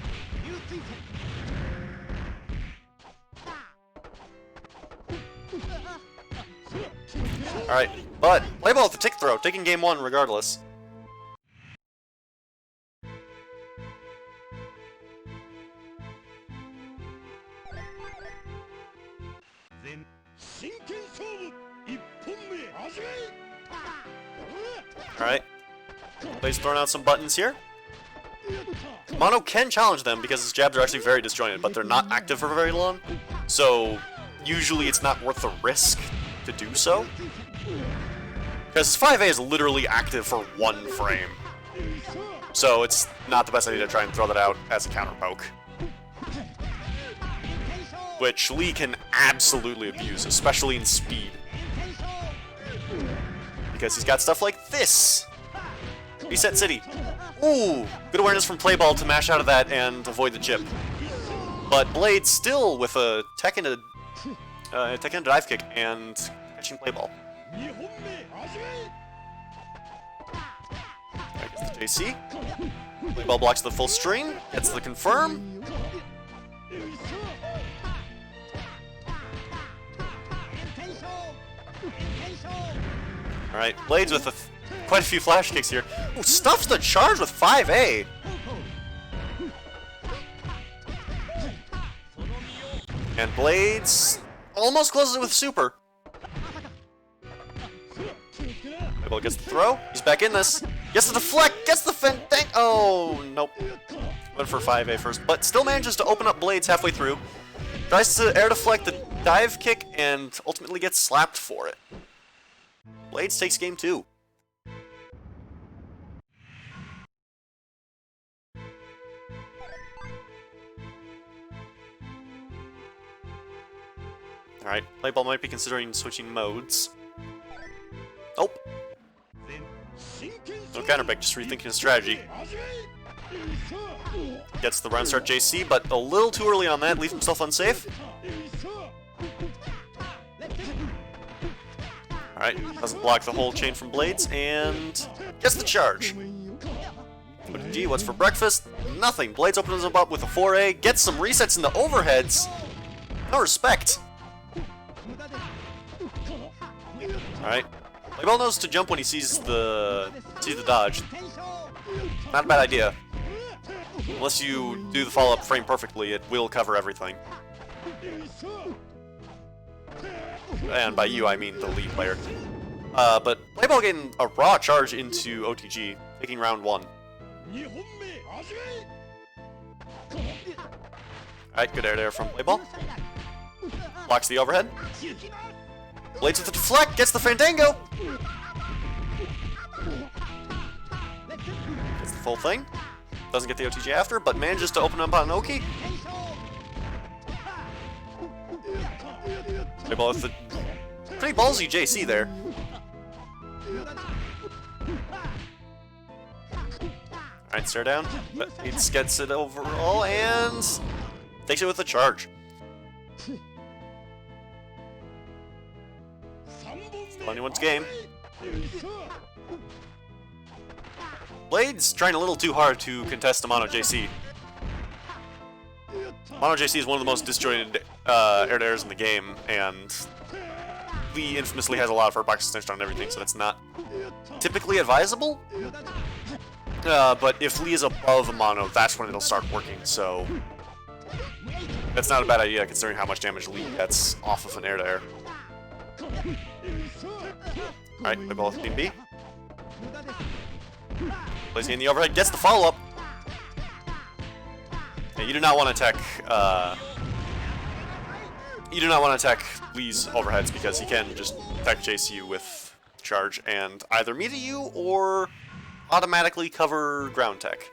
Alright, but Playball with the tick throw, taking game 1 regardless. Alright. Blades throwing out some buttons here. Mono can challenge them because his jabs are actually very disjointed, but they're not active for very long. So usually it's not worth the risk to do so. Because 5A is literally active for 1 frame. So it's not the best idea to try and throw that out as a counter poke. Which Lee can absolutely abuse, especially in speed. Because he's got stuff like this! Reset City. Ooh! Good awareness from Playball to mash out of that and avoid the chip. But Blade still with a tech into dive kick and catching Playball. Alright, gets the JC. Playball blocks the full string, gets the confirm. Alright, Blades with quite a few flash kicks here. Ooh, stuffs the charge with 5A! And Blades almost closes it with super. Playball gets the throw, he's back in this. Gets the deflect, gets the Fandango! Oh, nope. Went for 5A first, but still manages to open up Blades halfway through. Tries to air deflect the dive kick and ultimately gets slapped for it. Blades takes game 2. Alright, Playball might be considering switching modes. Oh! No counterpick, just rethinking his strategy. Gets the round start JC, but a little too early on that, leave himself unsafe. Alright, doesn't block the whole chain from Blades, and gets the charge. G, what's for breakfast? Nothing. Blades opens him up with a 4A, gets some resets in the overheads. No respect. Alright. Playball knows to jump when he sees the dodge. Not a bad idea. Unless you do the follow-up frame perfectly, it will cover everything. And by you, I mean the lead player. But Playball getting a raw charge into OTG, taking round 1. Alright, good air there from Playball. Blocks the overhead. Blades with the deflect, gets the Fandango! Gets the full thing. Doesn't get the OTG after, but manages to open up on Oki. Playable with the pretty ballsy JC there. Alright, stare down. But he gets it overall and takes it with a charge. Still anyone's game. Blades trying a little too hard to contest the Mono JC. Mono JC is one of the most disjointed air-to-airs in the game, and Lee infamously has a lot of hurt boxes snitched on everything, so that's not typically advisable. But if Lee is above a Mono, that's when it'll start working, so that's not a bad idea considering how much damage Lee gets off of an air-to-air. Alright, play ball with Queen B. Placing in the overhead, gets the follow-up. Yeah, you do not want to attack. You do not want to attack Lee's overheads because he can just attack JC you with charge and either meet you or automatically cover ground tech.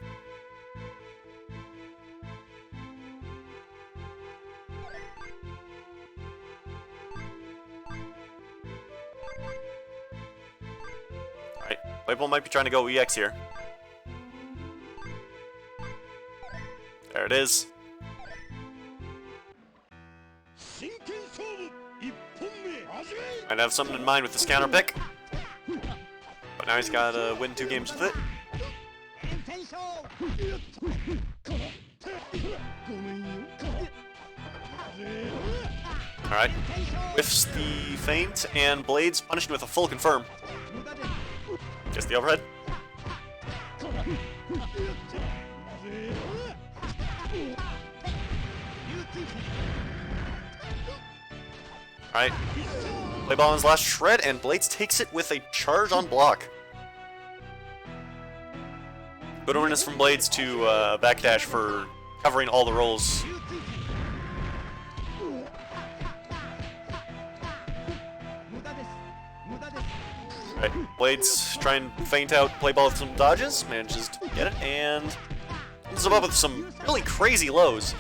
Alright, Playable might be trying to go EX here. There it is. Might have something in mind with this counter pick. But now he's got to win 2 games with it. Alright. Whiffs the feint, and Blades punished with a full confirm. Gets the overhead. Alright. Play ball on his last shred, and Blades takes it with a charge on block. Good awareness from Blades to backdash for covering all the rolls. Alright, Blades try and feint out play ball with some dodges, manages to get it, and comes up with some really crazy lows.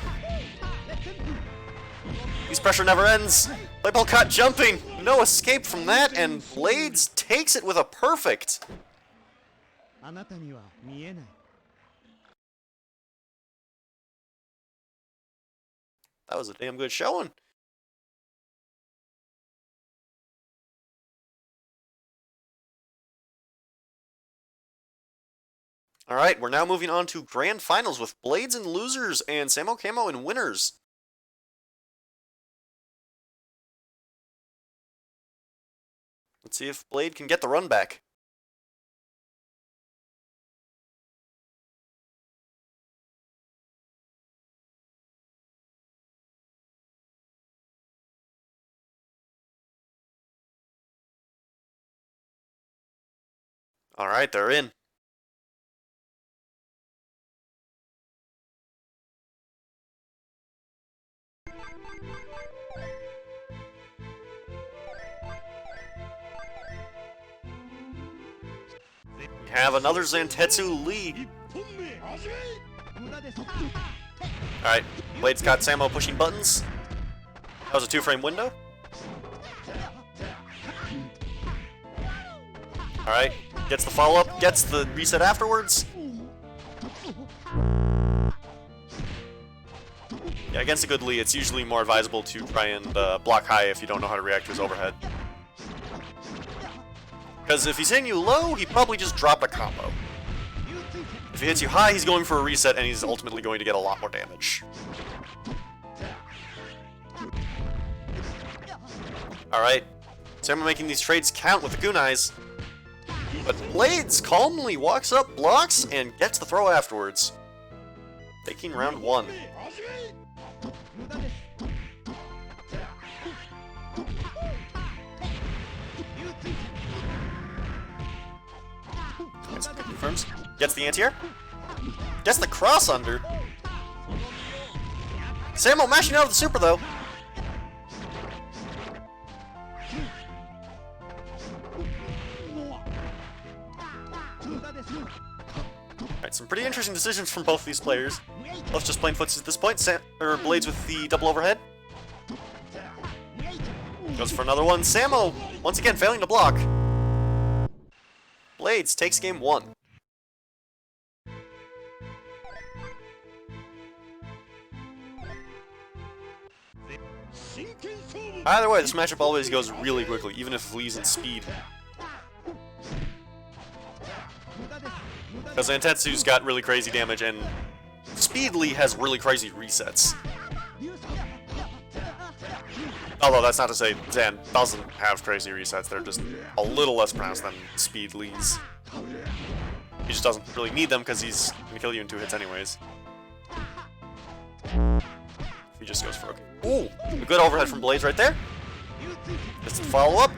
These pressure never ends. Play ball caught jumping. No escape from that, and Blades takes it with a perfect. That was a damn good showing. Alright, we're now moving on to Grand Finals with Blades in losers and Samo Camo in winners. Let's see if Blade can get the run back. Alright, they're in. We have another Zantetsu Lee. Alright, Blades got Samo pushing buttons. That was a 2-frame window. Alright, gets the follow-up, gets the reset afterwards. Yeah, against a good Lee, it's usually more advisable to try and block high if you don't know how to react to his overhead. Because if he's hitting you low, he probably just dropped a combo. If he hits you high, he's going for a reset, and he's ultimately going to get a lot more damage. Alright, Samo making these trades count with the kunais. But Blades calmly walks up, blocks, and gets the throw afterwards. Taking round 1. Confirms. Gets the anti-air. Gets the cross under. Samo mashing out of the super though. Alright, some pretty interesting decisions from both of these players. Both just plain footsies at this point. Blades with the double overhead. Goes for another one. Samo, once again, failing to block. Blades takes game 1. Either way, this matchup always goes really quickly, even if Lee's in speed. Because Zantetsu's got really crazy damage, and Speed Lee has really crazy resets. Although that's not to say Zan doesn't have crazy resets, they're just a little less pronounced than Speed Lee's. He just doesn't really need them because he's going to kill you in 2 hits anyways. He just goes for okay. Ooh, a good overhead from Blades right there. Just a follow-up.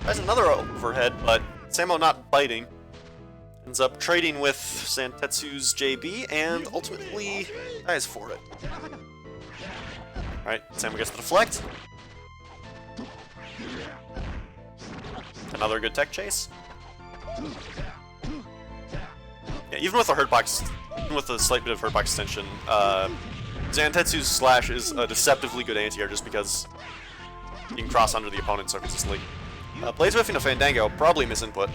There's another overhead, but Samo not biting. Ends up trading with Zantetsu's JB and ultimately dies for it. Alright, Samo gets the deflect. Another good tech chase. Yeah, even with a hurt box, even with a slight bit of hurt box extension, Zantetsu's slash is a deceptively good anti-air just because you can cross under the opponent so consistently. Blades whiffing a Fandango, probably misinput.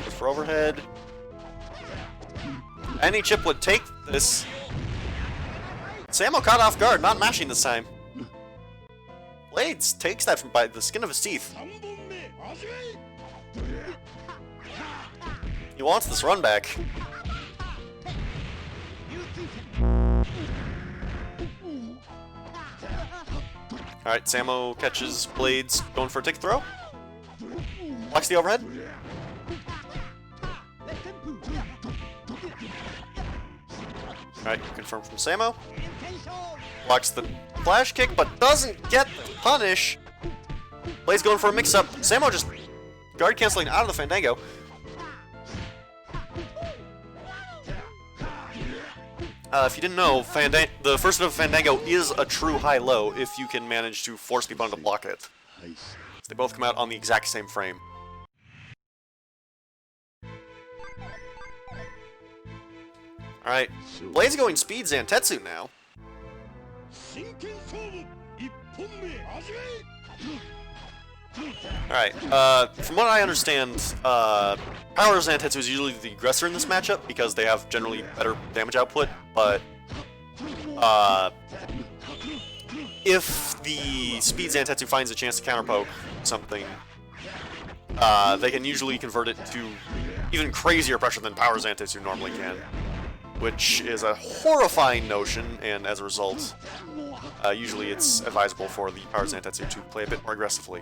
Goes for overhead. Any chip would take this. Samo caught off guard, not mashing this time. Blades takes that by the skin of his teeth. He wants this run back. Alright, Samo catches Blades going for a tick throw. Blocks the overhead. Alright, confirm from Samo. Blocks the flash kick, but doesn't get the punish. Blades going for a mix-up. Samo just guard canceling out of the Fandango. If you didn't know, the first of Fandango is a true high-low if you can manage to force the opponent to block it. They both come out on the exact same frame. Alright, Blades going speed Zantetsu now. Alright, from what I understand, Power Zantetsu is usually the aggressor in this matchup because they have generally better damage output, but if the Speed Zantetsu finds a chance to counterpoke something, they can usually convert it to even crazier pressure than Power Zantetsu normally can, which is a horrifying notion, and as a result, usually it's advisable for the Power Zantetsu to play a bit more aggressively.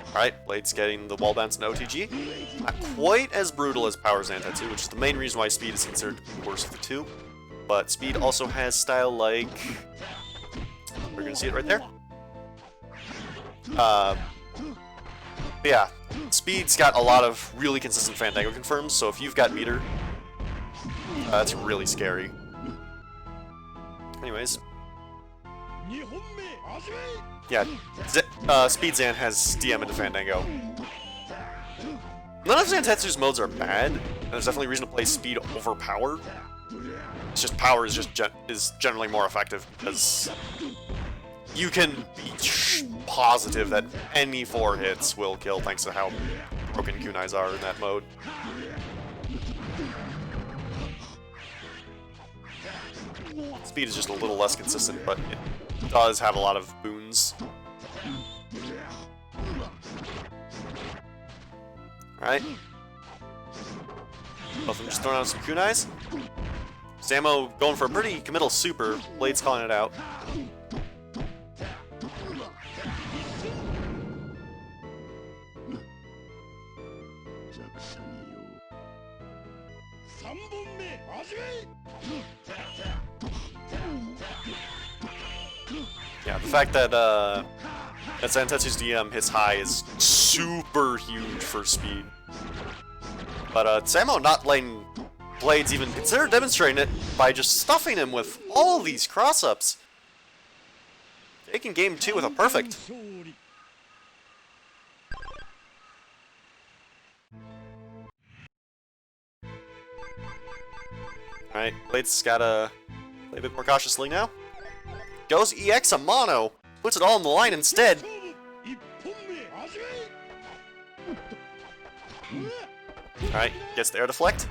Alright, Blades getting the wall bounce and OTG. Not quite as brutal as Power Zantetsu, which is the main reason why Speed is considered the worst of the two. But Speed also has style like... We're gonna see it right there. Yeah, Speed's got a lot of really consistent Fandango confirms, so if you've got meter, that's really scary. Anyways. Yeah, Speed Zan has DM into Fandango. None of Zantetsu's modes are bad, and there's definitely reason to play Speed over Power. It's just Power is generally more effective because you can be positive that any 4 hits will kill thanks to how broken kunais are in that mode. Speed is just a little less consistent, but it does have a lot of boons. Alright. Both of them just throwing out some kunais. Samo going for a pretty committal super. Blades calling it out. Yeah, the fact that Zantetsu's DM hits high is super huge for Speed. But Samo not letting Blades even consider demonstrating it by just stuffing him with all these cross-ups. taking game 2 with a perfect. Alright, Blades gotta play a bit more cautiously now. Goes EX a mono. Puts it all on the line instead. Alright, gets the air deflect.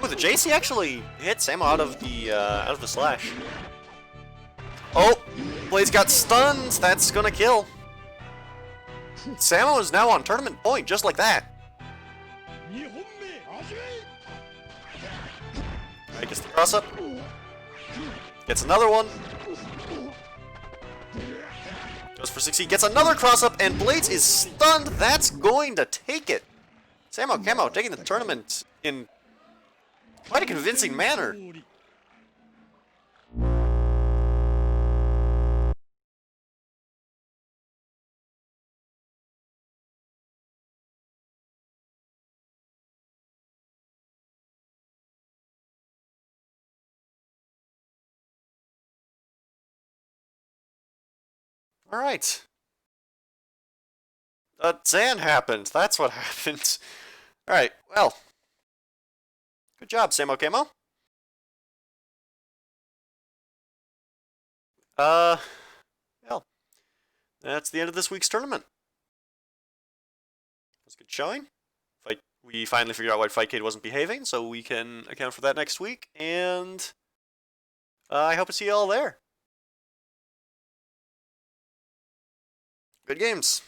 Ooh, the JC actually hit Samo out of the slash. Oh, Blades got stunned. That's gonna kill. Samo is now on tournament point, just like that. Alright, gets the cross up. Gets another one. Goes for 60, gets another cross up, and Blades is stunned. That's going to take it. Samo Camo taking the tournament in quite a convincing manner. Alright. Zan happened. That's what happened. Alright, well. Good job, Samo Camo. Well. That's the end of this week's tournament. That's a good showing. We finally figured out why Fightcade wasn't behaving, so we can account for that next week, and I hope to see you all there. Good games.